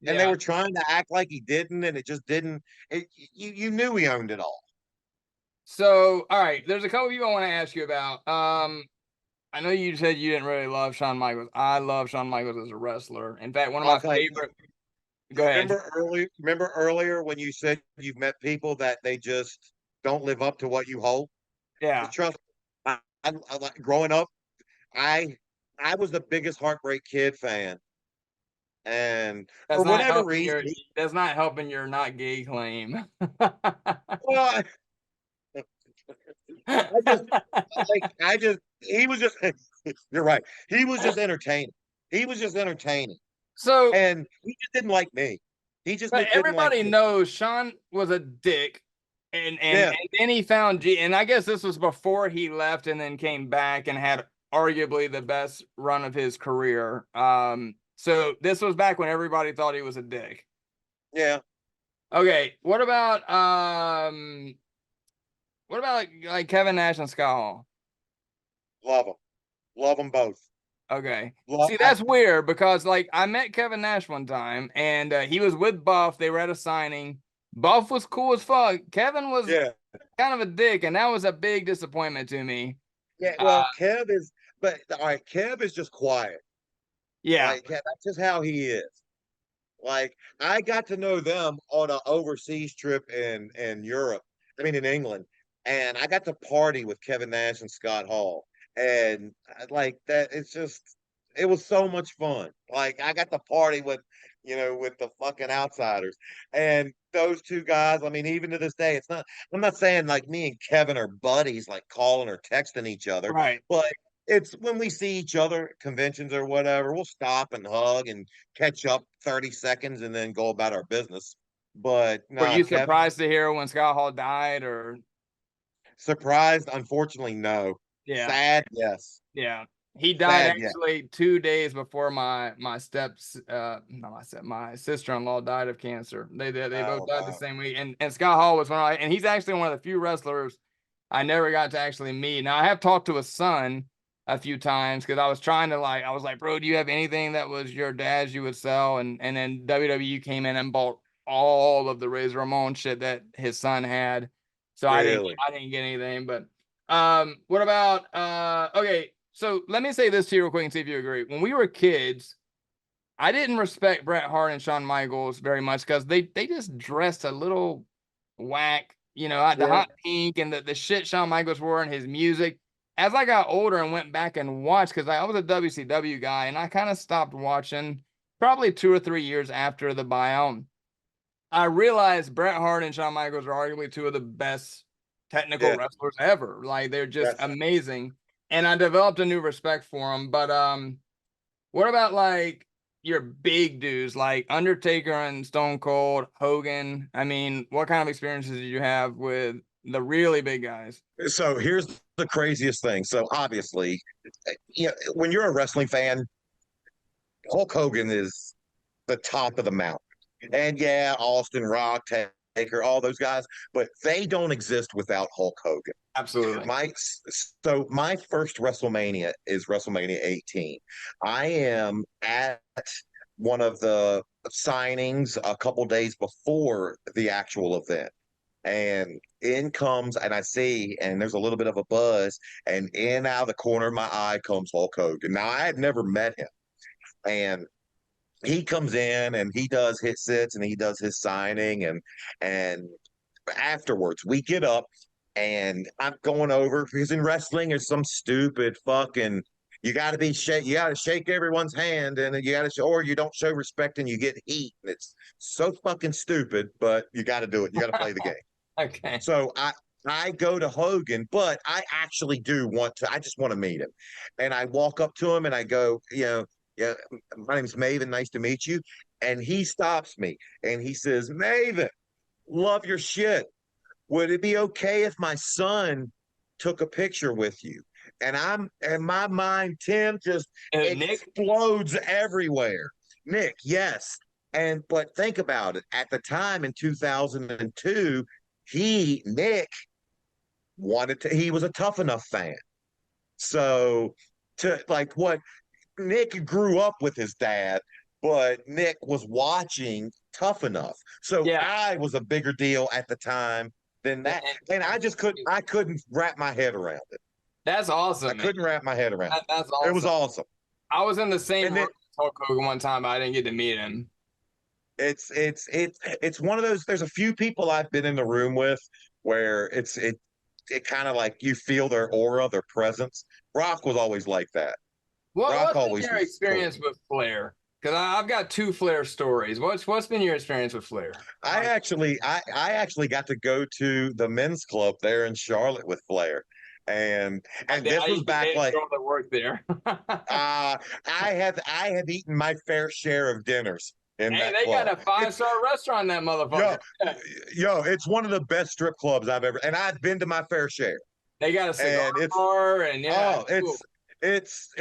and they yeah. were trying to act like he didn't, and it just didn't. You knew he owned it all. So, all right, there's a couple people I want to ask you about. I know you said you didn't really love Shawn Michaels. I love Shawn Michaels as a wrestler. In fact, one of my Okay. favorite. Go ahead. Remember earlier when you said you've met people that they just don't live up to what you hold? Yeah. Trust me, growing up, I I was the biggest Heartbreak Kid fan, and for whatever reason, That's not helping your not gay claim. well, I just he was just you're right. He was just entertaining. He was just entertaining, So, and he just didn't like me. He just but didn't like everybody me. knows Shawn was a dick, Yeah, and then he found G, and I guess this was before he left and then came back and had arguably the best run of his career. So this was back when everybody thought he was a dick. yeah. Okay, what about like Kevin Nash and Scott Hall? Love them both. Okay. Love, See, that's weird because like I met Kevin Nash one time and he was with Buff. They were at a signing. Buff was cool as fuck. Kevin was yeah, kind of a dick, and that was a big disappointment to me. yeah. Well, Kev is just quiet. Yeah. Like, yeah, that's just how he is. Like, I got to know them on an overseas trip in Europe. I mean, in England, and I got to party with Kevin Nash and Scott Hall, and like that. It was so much fun. Like, I got to party with the fucking outsiders, and those two guys. I mean, even to this day, it's not. I'm not saying like me and Kevin are buddies, like calling or texting each other, Right. but it's when we see each other at conventions or whatever, we'll stop and hug and catch up 30 seconds and then go about our business. But Were nah, you Kevin, surprised to hear when Scott Hall died or surprised? Unfortunately, no. yeah. Sad, yes. Yeah. He died Sad, yeah. actually 2 days before my sister-in-law died of cancer. They both Oh, died the wow. same week. And Scott Hall was and he's actually one of the few wrestlers I never got to actually meet. Now I have talked to his son a few times because I was trying to I was like, bro, do you have anything that was your dad's you would sell? And then WWE came in and bought all of the Razor Ramon shit that his son had. So Really? I didn't get anything. But what about okay, so let me say this to you real quick and see if you agree. When we were kids, I didn't respect Bret Hart and Shawn Michaels very much because they just dressed a little whack. you know, the Yeah. hot pink and the shit Shawn Michaels wore and his music. As I got older and went back and watched, because I was a WCW guy and I kind of stopped watching probably 2 or 3 years after the buyout. I realized Bret Hart and Shawn Michaels are arguably two of the best technical Yeah. wrestlers ever. Like they're just Yes. amazing. And I developed a new respect for them. But what about like your big dudes like Undertaker and Stone Cold, Hogan? I mean, what kind of experiences did you have with the really big guys? So here's the craziest thing. So obviously, when you're a wrestling fan, Hulk Hogan is the top of the mountain. And yeah, Austin, Rock, Taker, all those guys, but they don't exist without Hulk Hogan. Absolutely. My first WrestleMania is WrestleMania 18. I am at one of the signings a couple days before the actual event. And in comes, and I see, and there's a little bit of a buzz, and in out of the corner of my eye comes Hulk Hogan. Now, I had never met him, and he comes in and he does hit sits and he does his signing, and afterwards we get up and I'm going over because in wrestling there's some stupid fucking you got to shake everyone's hand and you got to or you don't show respect and you get heat and it's so fucking stupid, but you got to do it. You got to play the game. Okay. So I go to Hogan, but I actually do want to. I just want to meet him, and I walk up to him and I go, yeah, my name's Maven. Nice to meet you. And he stops me and he says, Maven, love your shit. Would it be okay if my son took a picture with you? And my mind, Tim, just Nick? explodes everywhere. Nick, yes. But think about it. At the time in 2002, Nick he was a Tough Enough fan. So to like what Nick grew up with his dad, but Nick was watching Tough Enough. So Yeah. I was a bigger deal at the time than that. And I couldn't wrap my head around it. That's awesome. I couldn't wrap my head around it. That's awesome. It was awesome. I was in the same And room with Hulk Hogan one time, but I didn't get to meet him. It's one of those. There's a few people I've been in the room with where it kind of like you feel their aura, their presence. Rock was always like that. What's been always your was experience cool. with Flair? Because I've got two Flair stories. What's been your experience with Flair? I actually got to go to the men's club there in Charlotte with Flair. And this was back like that worked there. I have eaten my fair share of dinners in that they club. got a 5-star restaurant in that motherfucker. Yo, it's one of the best strip clubs I've ever, and I've been to my fair share. They got a cigar bar and it's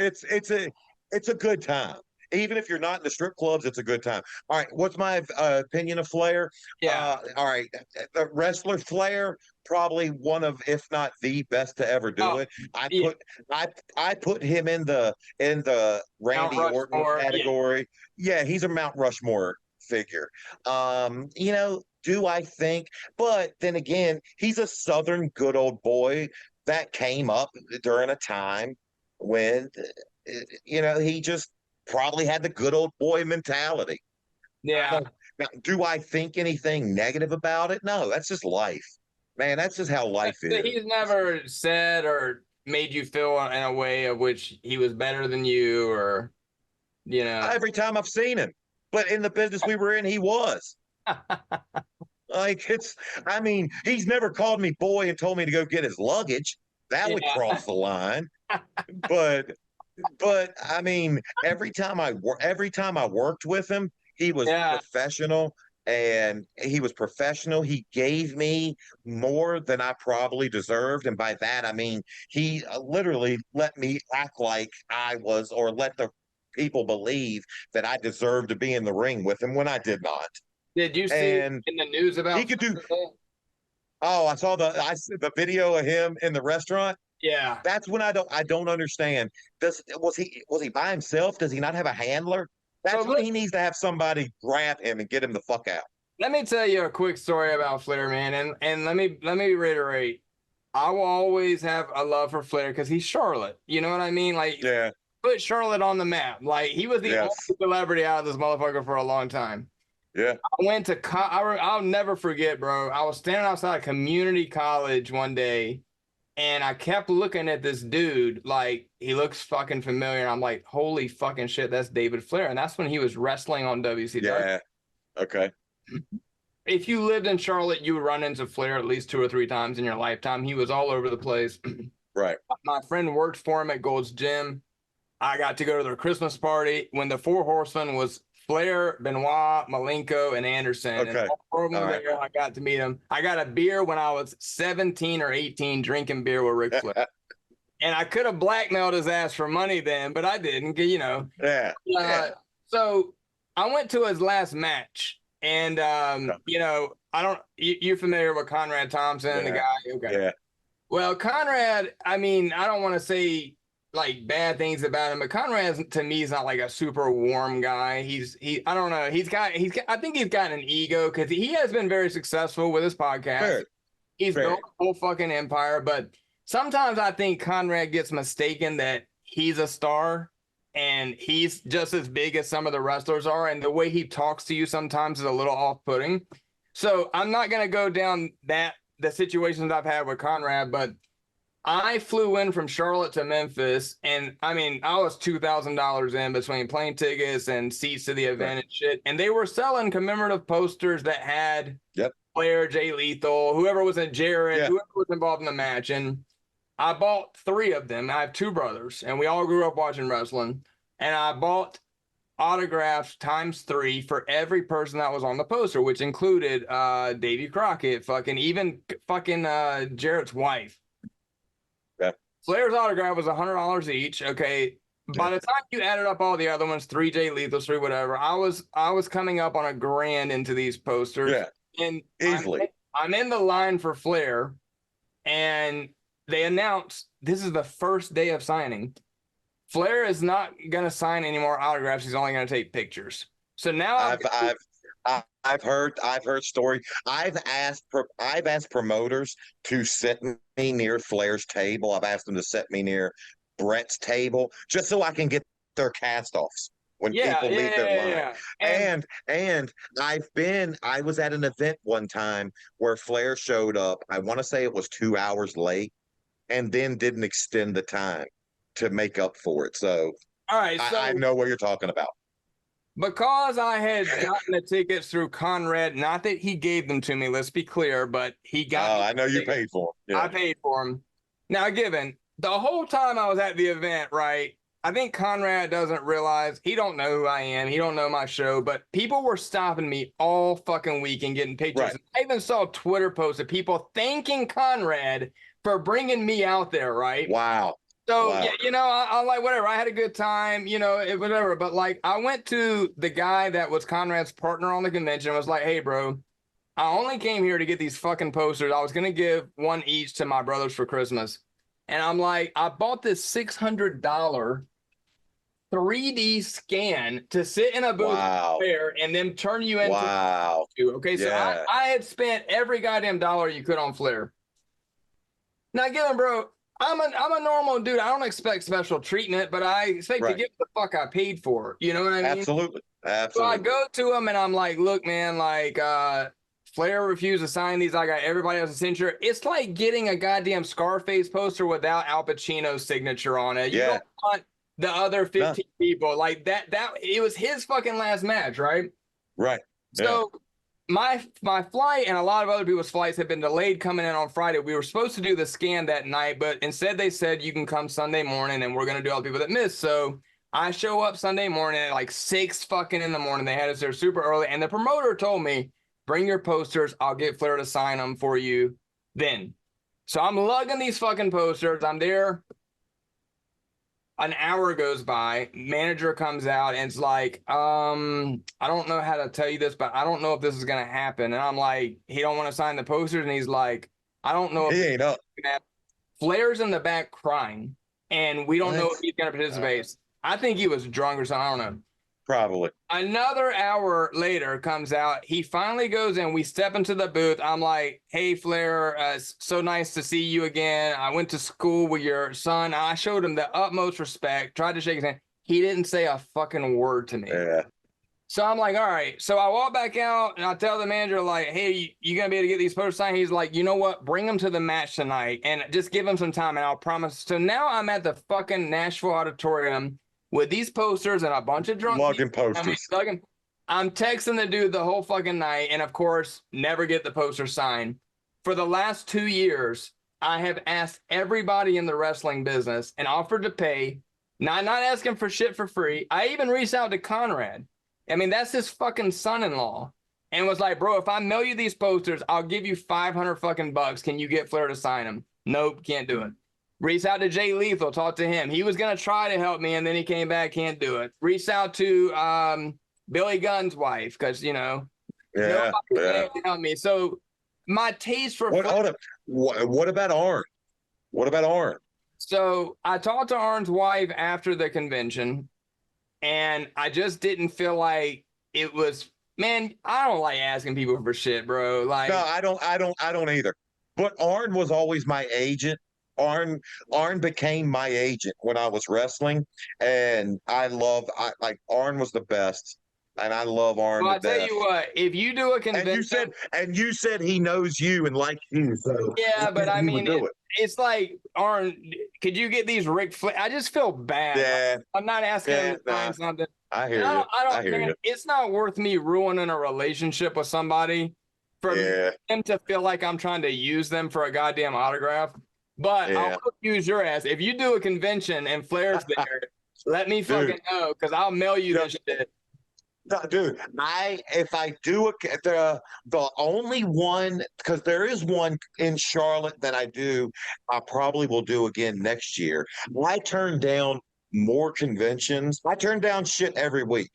a good time. Even if you're not in the strip clubs, it's a good time. All right, what's my opinion of Flair? Yeah. All right, the wrestler Flair, probably one of, if not the best to ever do it. I put him in the Randy Orton category. Yeah, he's a Mount Rushmore figure. Do I think? But then again, he's a Southern good old boy that came up during a time when he just probably had the good old boy mentality. Yeah. Now, do I think anything negative about it? No, that's just life, man. That's just how life is. He's never said or made you feel in a way of which he was better than you, or every time I've seen him. But in the business we were in, he was. He's never called me boy and told me to go get his luggage. That would cross the line. But I mean, every time I worked with him, he was professional, and He gave me more than I probably deserved, and by that I mean he literally let me act like I was, or let the people believe that I deserved to be in the ring with him when I did not. Did you see in the news about he could do? Oh, I saw the video of him in the restaurant. Yeah, that's when I don't understand. Was he by himself? Does he not have a handler? That's when he needs to have somebody grab him and get him the fuck out. Let me tell you a quick story about Flair, man, and let me reiterate. I will always have a love for Flair because he's Charlotte. You know what I mean? Like, put Charlotte on the map. Like, he was the only celebrity out of this motherfucker for a long time. Yeah. I went to I'll never forget, bro. I was standing outside a community college one day, and I kept looking at this dude like he looks fucking familiar. And I'm like, holy fucking shit, that's David Flair. And that's when he was wrestling on WCW. Yeah. Okay. If you lived in Charlotte, you would run into Flair at least 2 or 3 times in your lifetime. He was all over the place. Right. My friend worked for him at Gold's Gym. I got to go to their Christmas party when the Four Horsemen was Flair, Benoit, Malenko, and Anderson. Okay. And all 4 of them All were right. there. I got to meet him. I got a beer when I was 17 or 18 drinking beer with Ric Flair. And I could have blackmailed his ass for money then, but I didn't, you know. Yeah. So I went to his last match. And, you know, you're familiar with Conrad Thompson, the guy? Okay. Yeah. Well, Conrad, I mean, I don't want to say like bad things about him, but Conrad to me is not like a super warm guy. I don't know. I think he's got an ego because he has been very successful with his podcast. Fair. He's built a whole fucking empire, but sometimes I think Conrad gets mistaken that he's a star and he's just as big as some of the wrestlers are. And the way he talks to you sometimes is a little off-putting. So I'm not going to go down the situations I've had with Conrad, but I flew in from Charlotte to Memphis, and I mean, I was $2,000 in between plane tickets and seats to the event and shit. And they were selling commemorative posters that had Flair, Jay Lethal, whoever was in Jared, whoever was involved in the match. And I bought 3 of them. I have 2 brothers, and we all grew up watching wrestling. And I bought autographs ×3 for every person that was on the poster, which included Davy Crockett, even Jarrett's wife. Flair's autograph was $100 each. Okay. By the time you added up all the other ones, 3 Jay Lethals, 3 whatever, I was coming up on $1,000 into these posters. Yeah. And Easily. I'm in the line for Flair, and they announced this is the first day of signing. Flair is not gonna sign any more autographs. He's only gonna take pictures. So now I've heard story. I've asked promoters to set me near Flair's table. I've asked them to set me near Brett's table just so I can get their cast-offs when people leave their line. And I was at an event one time where Flair showed up. I want to say it was 2 hours late, and then didn't extend the time to make up for it. So all right, so I know what you're talking about. Because I had gotten the tickets through Conrad, not that he gave them to me, let's be clear, but he got I know you paid for them. Yeah. I paid for them. Now, given the whole time I was at the event, right, I think Conrad doesn't realize, he don't know who I am, he don't know my show, but people were stopping me all fucking week and getting pictures. Right. I even saw Twitter posts of people thanking Conrad for bringing me out there, right? Wow. So, yeah, you know, I'm like, whatever. I had a good time, you know, whatever. But, like, I went to the guy that was Conrad's partner on the convention and was like, hey, bro, I only came here to get these fucking posters. I was going to give 1 each to my brothers for Christmas. And I'm like, I bought this $600 3D scan to sit in a booth there and then turn you into Okay, so I had spent every goddamn dollar you could on Flair. Now, again, bro, I'm a normal dude. I don't expect special treatment, but I expect to get the fuck I paid for. You know what I mean? Absolutely. So I go to him and I'm like, look, man, like Flair refused to sign these. I got everybody else's signature. It's like getting a goddamn Scarface poster without Al Pacino's signature on it. You don't want the other 15 people. Like that it was his fucking last match, right? Right. So my flight and a lot of other people's flights have been delayed coming in on Friday. We were supposed to do the scan that night, but instead they said you can come Sunday morning and we're going to do all the people that missed. So I show up Sunday morning at like 6 fucking in the morning. They had us there super early. And the promoter told me, bring your posters. I'll get Flair to sign them for you then. So I'm lugging these fucking posters. I'm there. An hour goes by, manager comes out and it's like, I don't know how to tell you this, but I don't know if this is going to happen. And I'm like, he don't want to sign the posters. And he's like, I don't know if he ain't up. Flair's in the back crying and we don't know if he's going to participate. I think he was drunk or something. I don't know. Probably. Another hour later comes out. He finally goes in. We step into the booth. I'm like, hey, Flair, so nice to see you again. I went to school with your son. I showed him the utmost respect, tried to shake his hand. He didn't say a fucking word to me. Yeah. So I'm like, all right. So I walk back out and I tell the manager, like, hey, you gonna be able to get these posters signed? He's like, you know what? Bring them to the match tonight and just give him some time and I'll promise. So now I'm at the fucking Nashville Auditorium with these posters and a bunch of drunk Lugging people. posters. I'm texting the dude the whole fucking night, and of course, never get the poster signed. For the last 2 years, I have asked everybody in the wrestling business and offered to pay, not asking for shit for free. I even reached out to Conrad. I mean, that's his fucking son-in-law, and was like, bro, if I mail you these posters, I'll give you 500 fucking bucks. Can you get Flair to sign them? Nope, can't do it. Reached out to Jay Lethal, talked to him. He was gonna try to help me, and then he came back, can't do it. Reached out to Billy Gunn's wife, because Yeah. nobody can help me. So my taste for What about Arn? What about Arn? So I talked to Arn's wife after the convention, and I just didn't feel like it was. Man, I don't like asking people for shit, bro. Like, No, I don't either. But Arn was always my agent. Arn became my agent when I was wrestling, and I like Arn was the best, and I love Arn well, to I tell death. you what, if you do a And convention, you said he knows you and likes you, so yeah, but I he would mean, do it. it's like Arn. Could you get these Ric Flair? I just feel bad. Yeah, Like, I'm not asking him to nah, sign something. I hear you. I don't, I hear man, you. it's not worth me ruining a relationship with somebody for them to feel like I'm trying to use them for a goddamn autograph. But I'll use your ass. If you do a convention and Flair's there, let me fucking know, because I'll mail you this shit. No, dude, if I do the only one, because there is one in Charlotte that I probably will do again next year. I turn down more conventions. I turn down shit every week.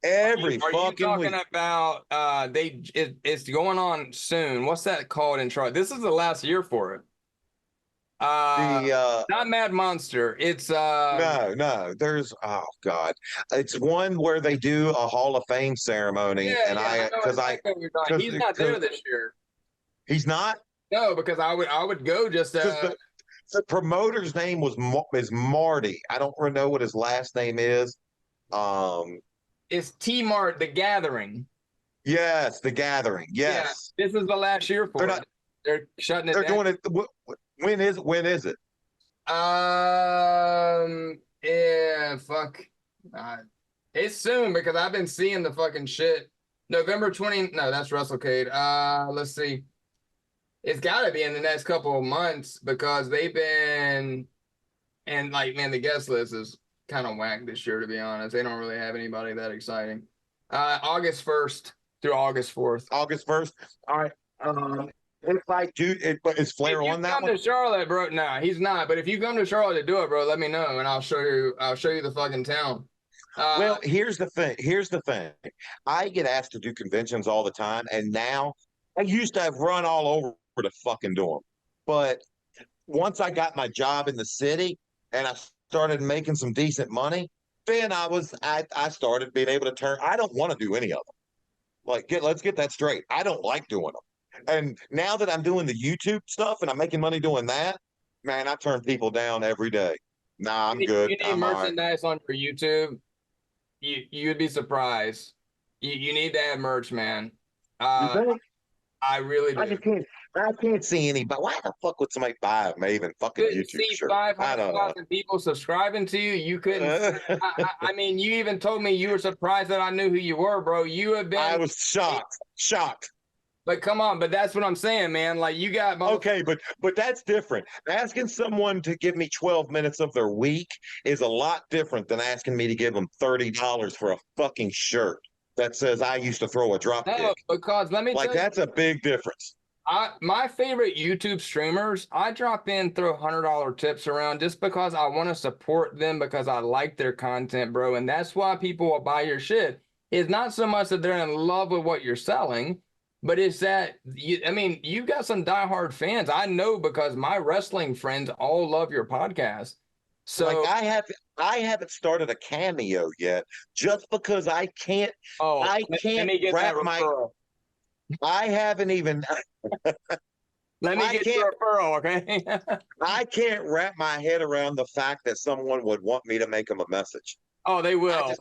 Every Are you fucking talking week. about it's going on soon? What's that called in Charlotte? This is the last year for it. Not Mad Monster. It's No, there's oh god. It's one where they do a Hall of Fame ceremony, and I know exactly what you're talking. He's not there this year. He's not? No, because I would go just The promoter's name is Marty. I don't know what his last name is. It's T-Mart, The Gathering. Yes, The Gathering. Yes. Yeah, this is the last year for it. They're shutting it down. They're doing it. When is it? Yeah, fuck. It's soon, because I've been seeing the fucking shit. November 20. No, that's WrestleCade. Let's see. It's got to be in the next couple of months, because they've been, and like, man, the guest list is kind of whack this year, to be honest. They don't really have anybody that exciting. August 1st through August 4th. August 1st. All right. If I do it, but is Flair on that one? If you come to Charlotte, bro, nah, he's not. But if you come to Charlotte to do it, bro, let me know, and I'll show you the fucking town. Well, here's the thing. I get asked to do conventions all the time, and now I used to have run all over to fucking do them. But once I got my job in the city and I started making some decent money, then I started being able to turn. I don't want to do any of them. Like, let's get that straight. I don't like doing them. And now that I'm doing the YouTube stuff and I'm making money doing that, man, I turn people down every day. Nah, I'm good. You need I'm merchandise on your YouTube. You'd be surprised. You need to have merch, man. I really do. I can't see anybody. Why the fuck would somebody buy a Maven fucking Couldn't YouTube see shirt? 500,000 people subscribing to you. You couldn't. I mean, you even told me you were surprised that I knew who you were, bro. You have been. I was shocked. But come on, but that's what I'm saying, man. Like, you got. Okay, but that's different. Asking someone to give me 12 minutes of their week is a lot different than asking me to give them $30 for a fucking shirt that says I used to throw a drop kick. No, because let me tell you, that's a big difference. My favorite YouTube streamers, I drop in, throw $100 tips around just because I want to support them, because I like their content, bro. And that's why people will buy your shit. It's not so much that they're in love with what you're selling, but it's that, you've got some diehard fans. I know, because my wrestling friends all love your podcast. So like, I haven't started a Cameo yet, just because I can't. I can't wrap my. I haven't even. Let me get your referral, okay? I can't wrap my head around the fact that someone would want me to make them a message. Oh, they will.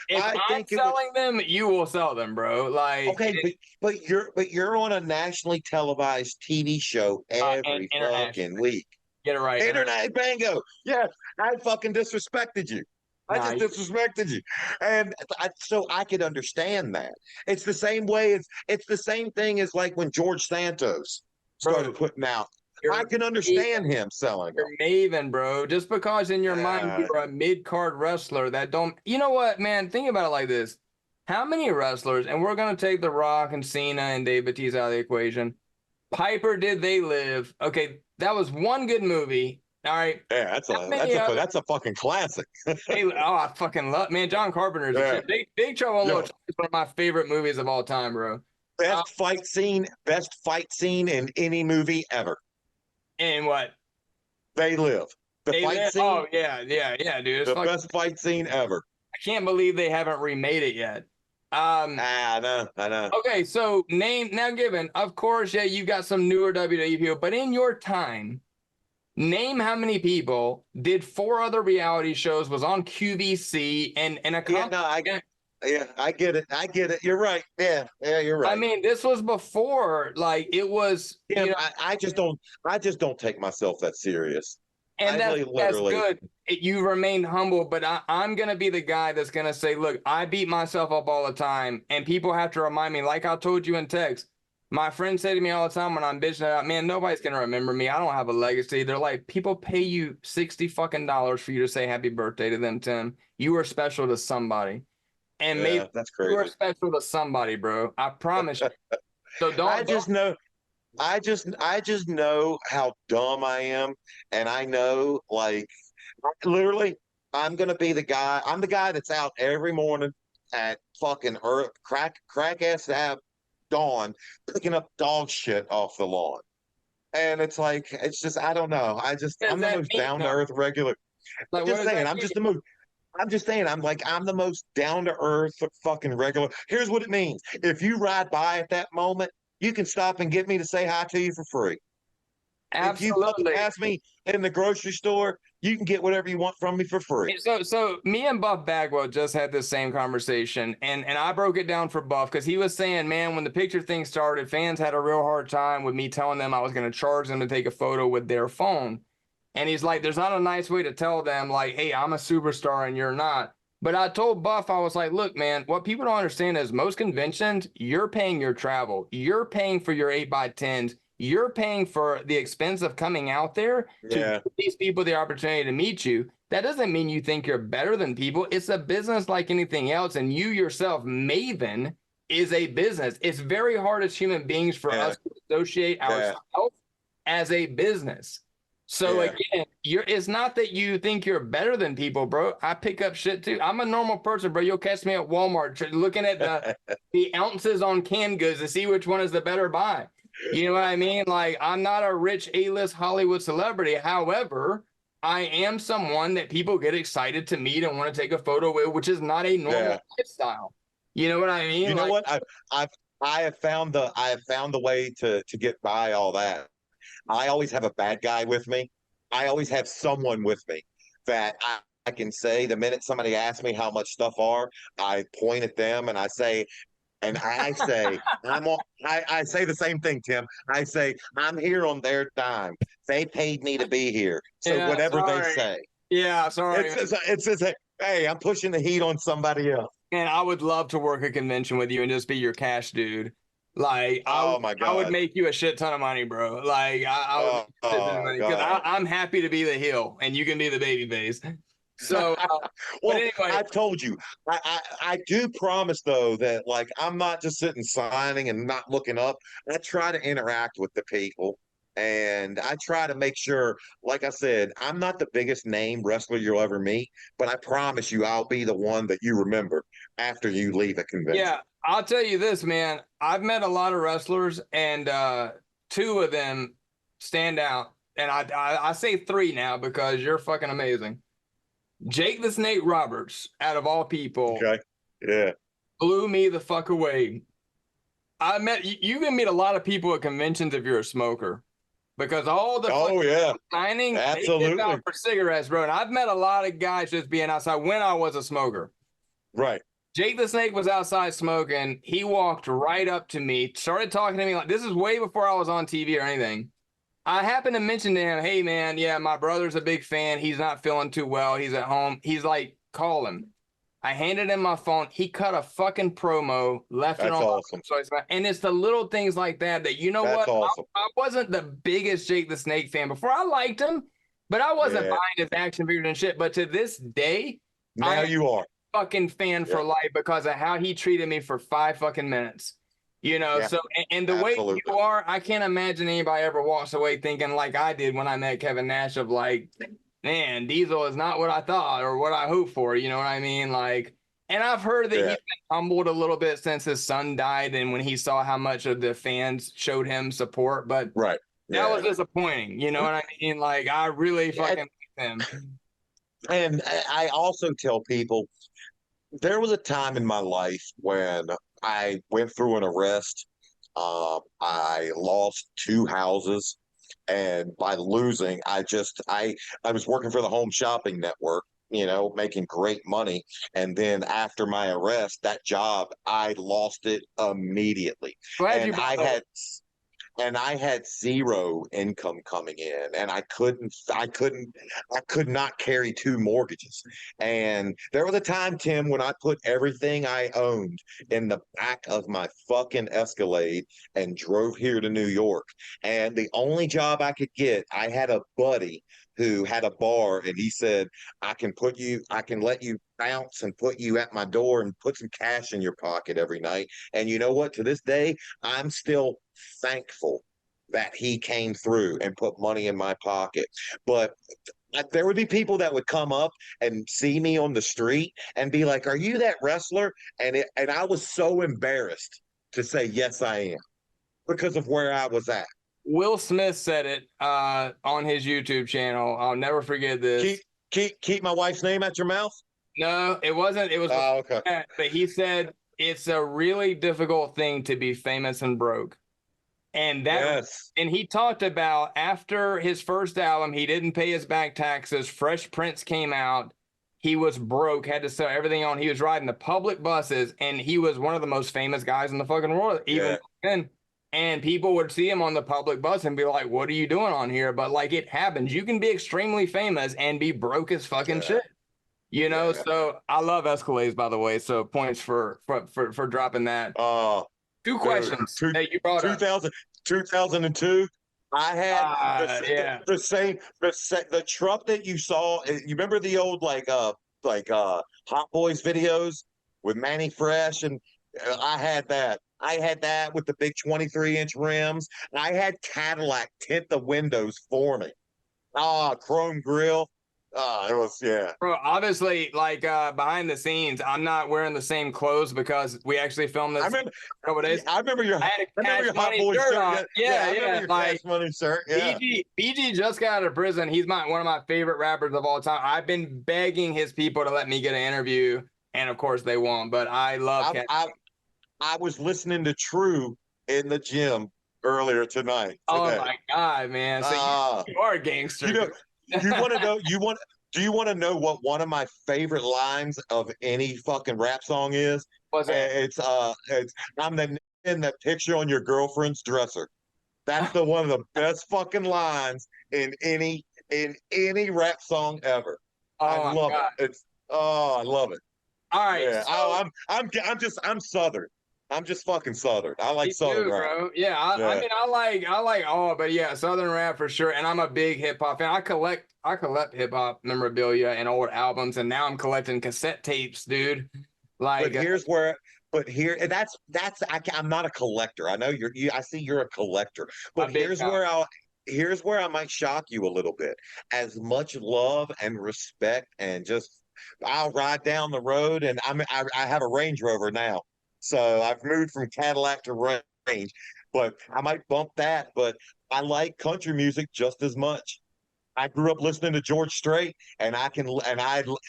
If I I'm think it would, selling them, you will sell them, bro. Like, okay, but you're on a nationally televised TV show and every fucking international. week. Get it right. Internet bingo. Yes, I fucking disrespected you. I Nah, just disrespected you, and so I could understand that. It's the same way. It's the same thing as like when George Santos started bro, putting out. I you're can understand him selling them. you're Maven, bro. Just because in your mind Uh, you're a mid-card wrestler that don't, you know what, man? Think about it like this: how many wrestlers, and we're gonna take The Rock and Cena and Dave Bautista out of the equation. Piper, did they live? Okay, that was one good movie. All right. yeah, How many other? that's a fucking classic. Oh, I fucking love, man. John Carpenter's a Yeah, shit. Big Trouble in yeah. Little China is one of my favorite movies of all time, bro. Best fight scene in any movie ever. And what? They live. The They fight live. scene, Oh yeah, dude. It's the fucking. best fight scene ever. I can't believe they haven't remade it yet. I know, I know. Okay, so name now given, of course, yeah, you got some newer WWE people, but in your time, name how many people did 4 other reality shows, was on QVC, and a Yeah, no, I get it. I get it. You're right. Yeah, you're I right. mean, this was before, like it was, Yeah, you know, I just don't take myself that serious. and I that's literally, good. You remained humble, but I'm gonna be the guy that's gonna say, look, I beat myself up all the time, and people have to remind me, like I told you in text. My friends say to me all the time when I'm bitching out, man, nobody's gonna remember me. I don't have a legacy. They're like, people pay you $60 fucking for you to say happy birthday to them, Tim. You were special to somebody. And maybe yeah, that's you are crazy. special to somebody, bro. I promise you. So I don't just know, I just know how dumb I am, and I know, like, literally, I'm gonna be the guy. I'm the guy that's out every morning at fucking crack ass dawn, picking up dog shit off the lawn. And it's like, it's just, I don't know. what does I'm the that most mean down to though? earth regular. Like I'm what just does saying, that mean? I'm just saying, I'm the most down to earth fucking regular. Here's what it means. If you ride by at that moment, you can stop and get me to say hi to you for free. If you fucking Absolutely. pass me in the grocery store, you can get whatever you want from me for free. So me and Buff Bagwell just had this same conversation, and I broke it down for Buff because he was saying, man, when the picture thing started, fans had a real hard time with me telling them I was going to charge them to take a photo with their phone. And he's like, there's not a nice way to tell them, like, hey, I'm a superstar and you're not. But I told Buff, I was like, look, man, what people don't understand is most conventions, you're paying your travel. You're paying for your 8x10s. You're paying for the expense of coming out there to Yeah. give these people the opportunity to meet you. That doesn't mean you think you're better than people. It's a business like anything else. And you yourself, Maven, is a business. It's very hard as human beings for us to associate ourselves as a business. So again, it's not that you think you're better than people, bro. I pick up shit too. I'm a normal person, bro. You'll catch me at Walmart looking at the ounces on canned goods to see which one is the better buy. You know what I mean? Like, I'm not a rich A-list Hollywood celebrity. However, I am someone that people get excited to meet and want to take a photo with, which is not a normal lifestyle. You know what I mean? You know what? I have found the way to get by all that. I always have a bad guy with me. I always have someone with me that I can say the minute somebody asks me how much stuff are, I point at them and I say, I say the same thing, Tim. I say, I'm here on their dime. They paid me to be here. So Yeah, whatever they sorry. say. Yeah, sorry. It's just, hey, I'm pushing the heat on somebody else. And I would love to work a convention with you and just be your cash dude. Like, Oh my I would God. make you a shit ton of money, bro. Like, I would make you a shit ton of money because God. I'm happy to be the heel and you can be the baby face. So, well, anyway, I've told you, I do promise though that like I'm not just sitting signing and not looking up. I try to interact with the people, and I try to make sure, like I said, I'm not the biggest name wrestler you'll ever meet, but I promise you, I'll be the one that you remember after you leave a convention. yeah, I'll tell you this, man. I've met a lot of wrestlers, and 2 of them stand out. And I say 3 now because you're fucking amazing. Jake the Snake Roberts, out of all people, Okay. Yeah. blew me the fuck away. I met you can meet a lot of people at conventions if you're a smoker, because all the signing they Absolutely. get out for cigarettes, bro. And I've met a lot of guys just being outside when I was a smoker. Right. Jake the Snake was outside smoking. He walked right up to me, started talking to me like this is way before I was on TV or anything. I happened to mention to him, hey man, yeah, my brother's a big fan. He's not feeling too well. He's at home. He's like, call him. I handed him my phone. He cut a fucking promo, left it That's on awesome. and it's the little things like that you know That's what? awesome. I wasn't the biggest Jake the Snake fan before. I liked him, but I wasn't buying his action figures and shit. But to this day, Now you are fucking fan for life because of how he treated me for 5 fucking minutes. You know, so and the way you are, I can't imagine anybody ever walks away thinking like I did when I met Kevin Nash of like, man, Diesel is not what I thought or what I hoped for. You know what I mean? Like, and I've heard that he's been humbled a little bit since his son died and when he saw how much of the fans showed him support. But that was disappointing. You know what I mean? Like, I really fucking like him. And I also tell people there was a time in my life when I went through an arrest. I lost 2 houses, and by losing, I was working for the Home Shopping Network, you know, making great money. And then after my arrest, that job, I lost it immediately. Glad you And brought I had 0 income coming in, and I could not carry 2 mortgages. And there was a time, Tim, when I put everything I owned in the back of my fucking Escalade and drove here to New York. And the only job I could get, I had a buddy who had a bar, and he said, I can let you bounce and put you at my door and put some cash in your pocket every night. And you know what? To this day, I'm still thankful that he came through and put money in my pocket. But there would be people that would come up and see me on the street and be like, are you that wrestler? And I was so embarrassed to say, yes, I am, because of where I was at. Will Smith said it on his YouTube channel. I'll never forget this. Keep my wife's name at your mouth? No, it wasn't. It was okay. But he said it's a really difficult thing to be famous and broke. And and he talked about after his first album, he didn't pay his back taxes. Fresh Prince came out. He was broke, had to sell everything on. He was riding the public buses, and he was one of the most famous guys in the fucking world, even then. And people would see him on the public bus and be like, what are you doing on here? But like, it happens. You can be extremely famous and be broke as fucking shit. You know, so I love Escalades, by the way. So points for dropping that. 2 questions that you brought up. 2002. I had the truck that you saw. You remember the old Hot Boys videos with Manny Fresh, and I had that. I had that with the big 23-inch rims. I had Cadillac tint the windows for me. Chrome grill. It was, Bro, obviously, like behind the scenes, I'm not wearing the same clothes because we actually filmed this. I remember your Hot Boys shirt shirt. on. Yeah. Like, Cash Money shirt. Yeah. BG just got out of prison. He's one of my favorite rappers of all time. I've been begging his people to let me get an interview, and of course they won't. But I love. I was listening to True in the gym earlier tonight. Oh my god, man! So you are a gangster. You know, you want to know? Do you want to know what one of my favorite lines of any fucking rap song is? What's that? It's I'm the in that picture on your girlfriend's dresser. That's one of the best fucking lines in any rap song ever. I love it. I love it. All right. Yeah. So, I'm Southern. I'm just fucking Southern. I like Southern rap. Bro. Yeah, I mean, I like all, but yeah, Southern rap for sure. And I'm a big hip hop fan. I collect hip hop memorabilia and old albums, and now I'm collecting cassette tapes, dude. Like, I'm not a collector. I know I see you're a collector, but here's where I might shock you a little bit. As much love and respect, and just I'll ride down the road, and I have a Range Rover now. So I've moved from Cadillac to Range, but I might bump that. But I like country music just as much. I grew up listening to George Strait, and I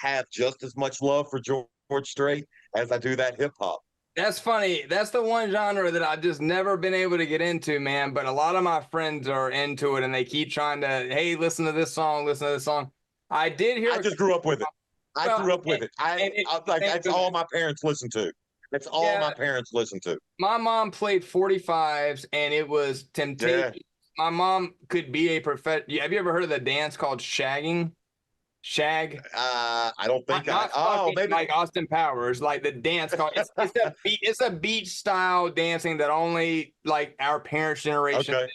have just as much love for George Strait as I do that hip hop. That's funny. That's the one genre that I've just never been able to get into, man. But a lot of my friends are into it, and they keep trying to, hey, listen to this song, listen to this song. I did hear. I just grew up with it. I Well, grew up with it. I like that's all my parents listened to. That's all my parents listened to. My mom played 45s, and it was temptation. Yeah. My mom could be a professional. Have you ever heard of the dance called shagging? Shag. I don't think Not maybe like Austin Powers, like the dance called. It's a beach style dancing that only like our parents' generation. Okay.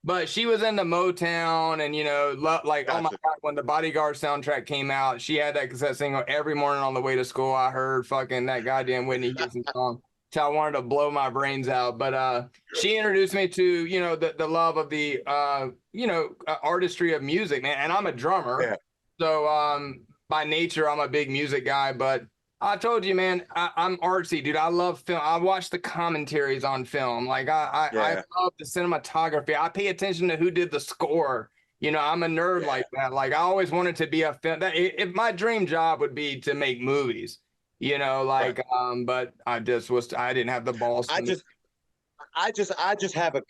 But she was into Motown, and like oh my Gotcha. god, when the Bodyguard soundtrack came out, she had that cassette single every morning on the way to school. I heard fucking that goddamn Whitney Houston song till I wanted to blow my brains out. But she introduced me to the love of the artistry of music, man. And I'm a drummer, Yeah. so by nature I'm a big music guy, but I told you, man, I'm artsy, dude. I love film. I watch the commentaries on film. Like I love the cinematography. I pay attention to who did the score. I'm a nerd like that. Like I always wanted to be a film. If my dream job would be to make movies, but I didn't have the balls. I just have a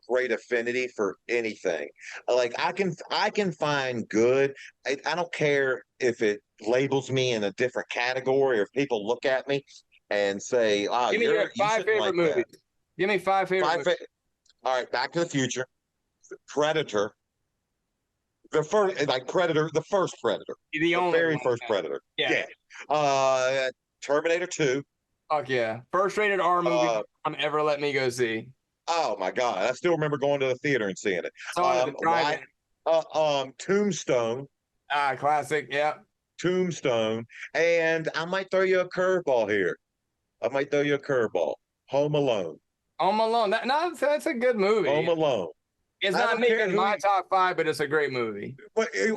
great affinity for anything. Like I can find good. I don't care if it labels me in a different category or if people look at me and say, "Oh, Give me your 5 favorite movies." Give me 5 favorite movies. All right, Back to the Future, Predator, the first Predator, The very first Predator. Yeah. Terminator 2. Fuck yeah. First rated R movie ever let me go see. Oh my God. I still remember going to the theater and seeing it. Tombstone. Classic. Yeah. Tombstone. And I might throw you a curveball here. Home Alone. Home Alone. That's a good movie. Home Alone. It's not making my top 5, but it's a great movie. But you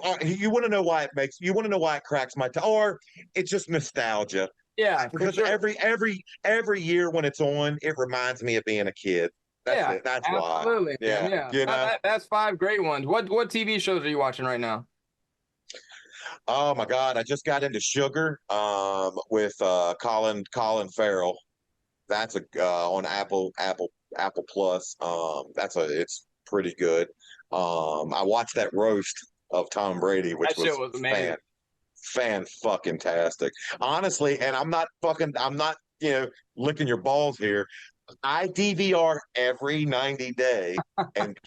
want to know why it cracks my or it's just nostalgia. Yeah, because sure. every year when it's on, it reminds me of being a kid. That's absolutely, why. Yeah. That's 5 great ones. What TV shows are you watching right now? Oh my God, I just got into Sugar with Colin Farrell. That's on Apple Plus. It's pretty good. I watched that roast of Tom Brady, which was amazing. Fan-fucking-tastic. Honestly, and I'm not licking your balls here. I DVR every 90 day, and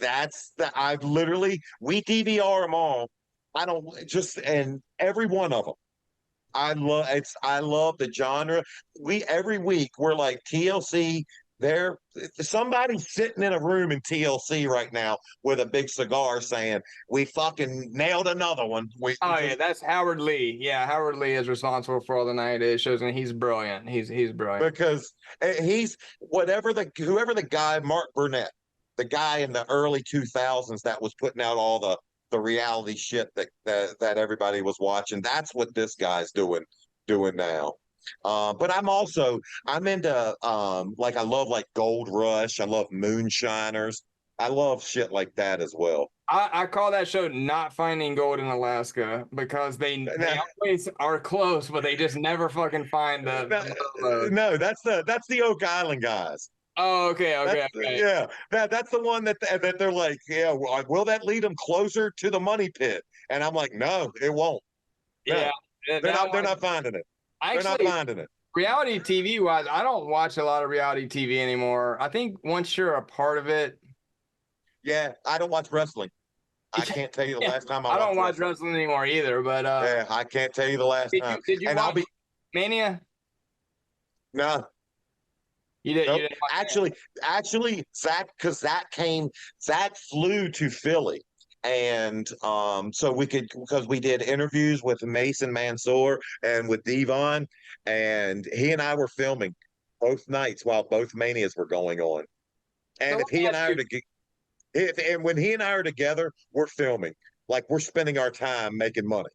we DVR them all. I don't and every one of them. I love the genre. Every week we're like TLC. Somebody's sitting in a room in TLC right now with a big cigar saying, "We fucking nailed another one." That's Howard Lee. Yeah, Howard Lee is responsible for all the 90 shows, and he's brilliant. He's brilliant because he's whoever the guy Mark Burnett, the guy in the early 2000s that was putting out all the reality shit that everybody was watching. That's what this guy's doing now. But I'm into I love like Gold Rush. I love Moonshiners. I love shit like that as well. I call that show Not Finding Gold in Alaska because they always are close, but they just never fucking find No, that's the Oak Island guys. Oh, okay. Yeah, that's the one that they're like, yeah, will that lead them closer to the money pit? And I'm like, no, it won't. No. Yeah, they're not finding it. They're not finding it. Reality TV wise, I don't watch a lot of reality TV anymore. I think once you're a part of it. Yeah, I don't watch wrestling. I can't tell you the last time I don't watch wrestling anymore either, but yeah, I can't tell you the last time. Did you watch Mania? No. You didn't actually, Zach flew to Philly. And so because we did interviews with Mason Mansour and with Devon, and he and I were filming both nights while both Manias were going on. And when he and I are together, we're filming. Like we're spending our time making money.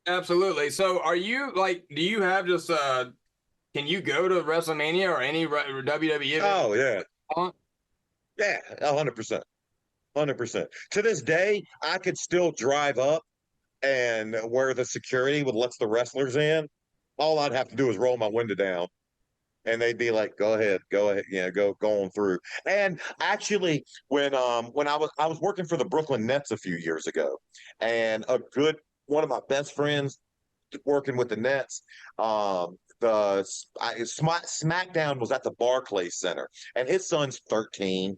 Absolutely. So are you do you have just can you go to WrestleMania or any WWE? Oh yeah. Yeah, 100%. 100%. To this day, I could still drive up and where the security lets the wrestlers in. All I'd have to do is roll my window down, and they'd be like, "Go ahead, go on through." And actually, when I was working for the Brooklyn Nets a few years ago, and one of my best friends working with the Nets. SmackDown was at the Barclays Center, and his son's 13.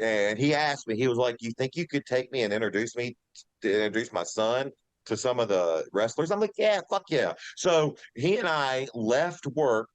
And he asked me, he was like, "You think you could take me and introduce my son to some of the wrestlers?" I'm like, "Yeah, fuck yeah." So he and I left work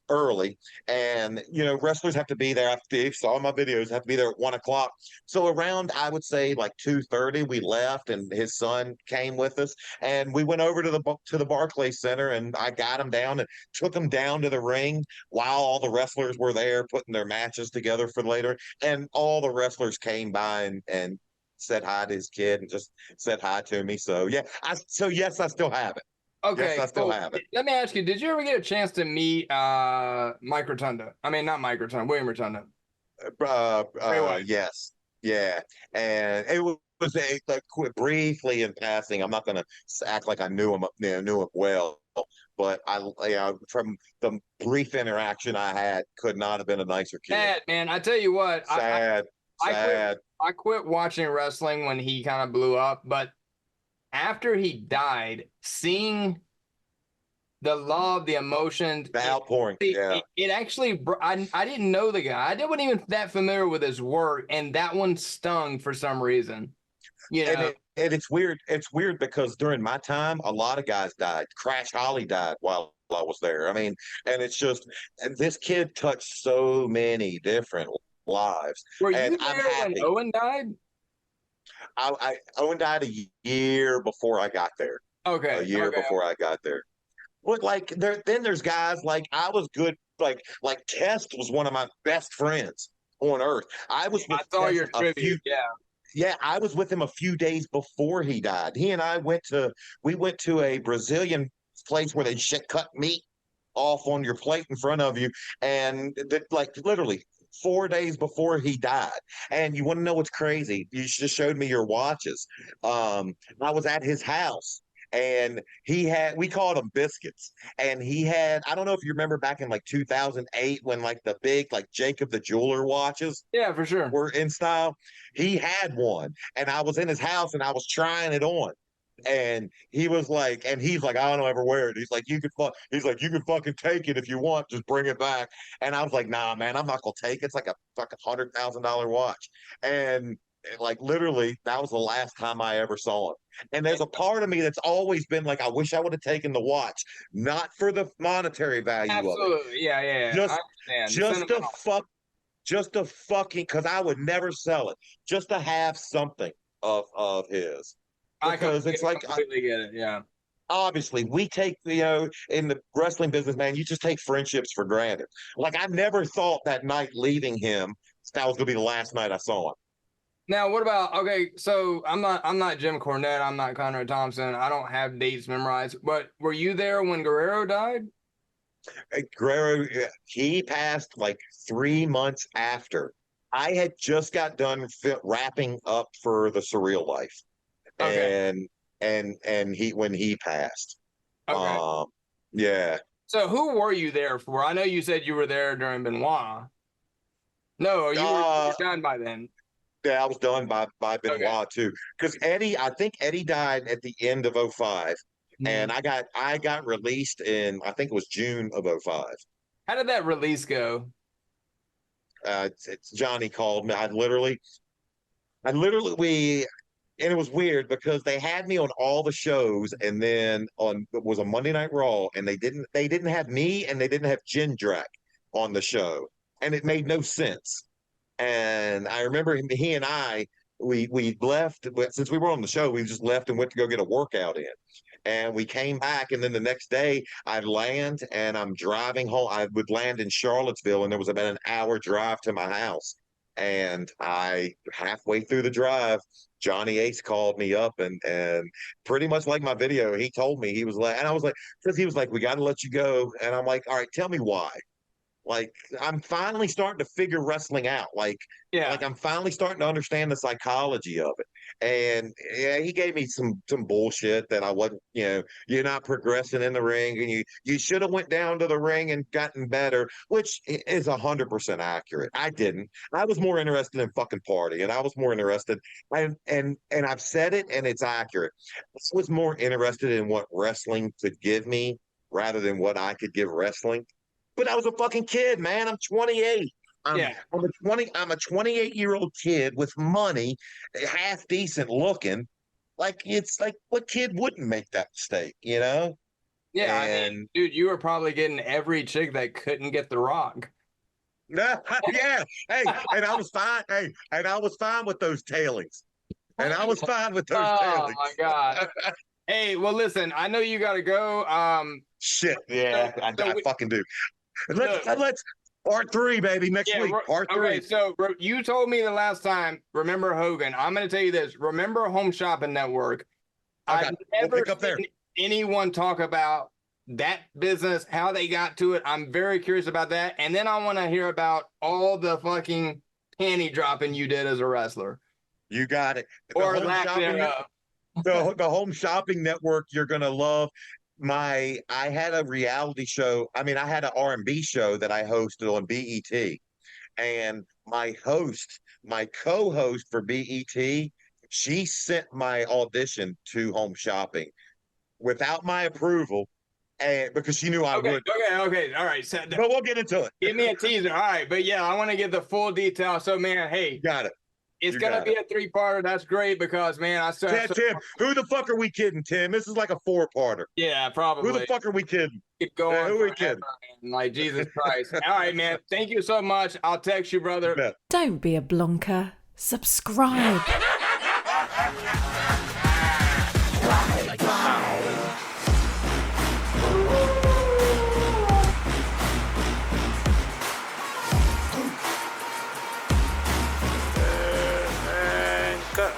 early, and wrestlers have to be there. If you saw my videos, have to be there at 1 o'clock. So around, I would say, like 2:30, we left, and his son came with us, and we went over to the Barclays Center, and I got him down and took him down to the ring while all the wrestlers were there putting their matches together for later, and all the wrestlers came by and said hi to his kid and just said hi to me. So yeah, yes, I still have it. Okay, Yes, I still cool. have it. Let me ask you, did you ever get a chance to meet Mike Rotunda? I mean, not Mike Rotunda, William Rotunda. Yes, yeah, and it was briefly in passing. I'm not gonna act like I knew him, knew him well, but from the brief interaction I had, could not have been a nicer kid. Sad, man. I tell you what, sad. I quit watching wrestling when he kind of blew up, but after he died, seeing the love, the emotion, The outpouring, yeah. It actually, I didn't know the guy. I wasn't even that familiar with his work, and that one stung for some reason. And it's weird. It's weird because during my time, a lot of guys died. Crash Holly died while I was there. I mean, and it's just, and this kid touched so many different lives. Were and you I'm there happy. when Owen died? Owen died a year before I got there. Okay. A year before I got there. But there's guys like I was good. Like Test was one of my best friends on earth. I was with I saw Test your tribute. Yeah, I was with him a few days before he died. He and I went to a Brazilian place where they cut meat off on your plate in front of you, and literally 4 days before he died. And you want to know what's crazy? You just showed me your watches. I was at his house, and we called them biscuits, and he had, I don't know if you remember back in 2008 when the big Jacob the Jeweler watches For sure were in style. He had one, and I was in his house and I was trying it on. And he's like, "I don't ever wear it." He's like, "You can fucking take it if you want, just bring it back." And I was like, "Nah, man, I'm not gonna take it. It's like a fucking $100,000 watch." And literally, that was the last time I ever saw him. And there's a part of me that's always been like, I wish I would have taken the watch, not for the monetary value of it. Absolutely. Yeah. Just to fucking, because I would never sell it, just to have something of his. Because it's like, completely get it. Yeah. Obviously, we take, in the wrestling business, man, you just take friendships for granted. I never thought that night leaving him, that was going to be the last night I saw him. Now, what about, okay, so I'm not Jim Cornette, I'm not Conrad Thompson, I don't have dates memorized, but were you there when Guerrero died? Guerrero, he passed 3 months after. I had just got done wrapping up for the Surreal Life. Okay. And when he passed. Okay. Yeah. So who were you there for? I know you said you were there during Benoit. No, you were done by then. Yeah, I was done by Benoit too. Because I think Eddie died at the end of 05. And I got released in, I think it was June of 05. How did that release go? It's Johnny called me. And it was weird because they had me on all the shows, and then it was a Monday Night Raw, and they didn't have me, and they didn't have Jindrak on the show, and it made no sense. And I remember he and I, we left, since we were on the show, we just left and went to go get a workout in. And we came back, and then the next day I'd land, and I'm driving home. I would land in Charlottesville, and there was about an hour drive to my house. And halfway through the drive, Johnny Ace called me up, and pretty much like my video, he told me, he was like, and I was like, because he was like, "We got to let you go." And I'm like, "All right, tell me why." I'm finally starting to figure wrestling out. I'm finally starting to understand the psychology of it. And yeah, he gave me some bullshit that I wasn't, you're not progressing in the ring, and you should have went down to the ring and gotten better, which is 100% accurate. I didn't. I was more interested in fucking party, and I was more interested, and I've said it, and it's accurate. I was more interested in what wrestling could give me rather than what I could give wrestling. But I was a fucking kid, man. I'm 28. Yeah. I'm a 28-year-old kid with money, half decent looking. Like, it's like, what kid wouldn't make that mistake, you know? Yeah, I And mean, dude, you were probably getting every chick that couldn't get the rock. yeah, hey, and I was fine. Hey, and I was fine with those tailings. And I was fine with those Oh tailings. my God. Hey, well, listen, I know you got to go. Shit, yeah, so I fucking do. Let's part 3, baby, next week. Part 3. Okay, so you told me the last time, remember Hogan. I'm going to tell you this. Remember Home Shopping Network. Okay, I've we'll never pick up there. seen anyone talk about that business, how they got to it. I'm very curious about that. And then I want to hear about all the fucking panty dropping you did as a wrestler. You got it. Or lack thereof. The Home Shopping Network, you're gonna love. I had a reality show. I mean, I had an R&B show that I hosted on BET, and my co-host for BET, she sent my audition to Home Shopping without my approval, and because she knew I would. Okay. All right. So, But we'll get into it. give me a teaser. All right. But yeah, I want to get the full detail. So, man, hey, Got it. it's going to be a 3-parter. That's great because, man, I still have Tim, who the fuck are we kidding, Tim? This is like a 4-parter. Yeah, probably. Who the fuck are we kidding? Keep going. Yeah, who are we kidding? Man. Like, Jesus Christ. All right, man. Thank you so much. I'll text you, brother. Bet. Don't be a blonker. Subscribe. Cut.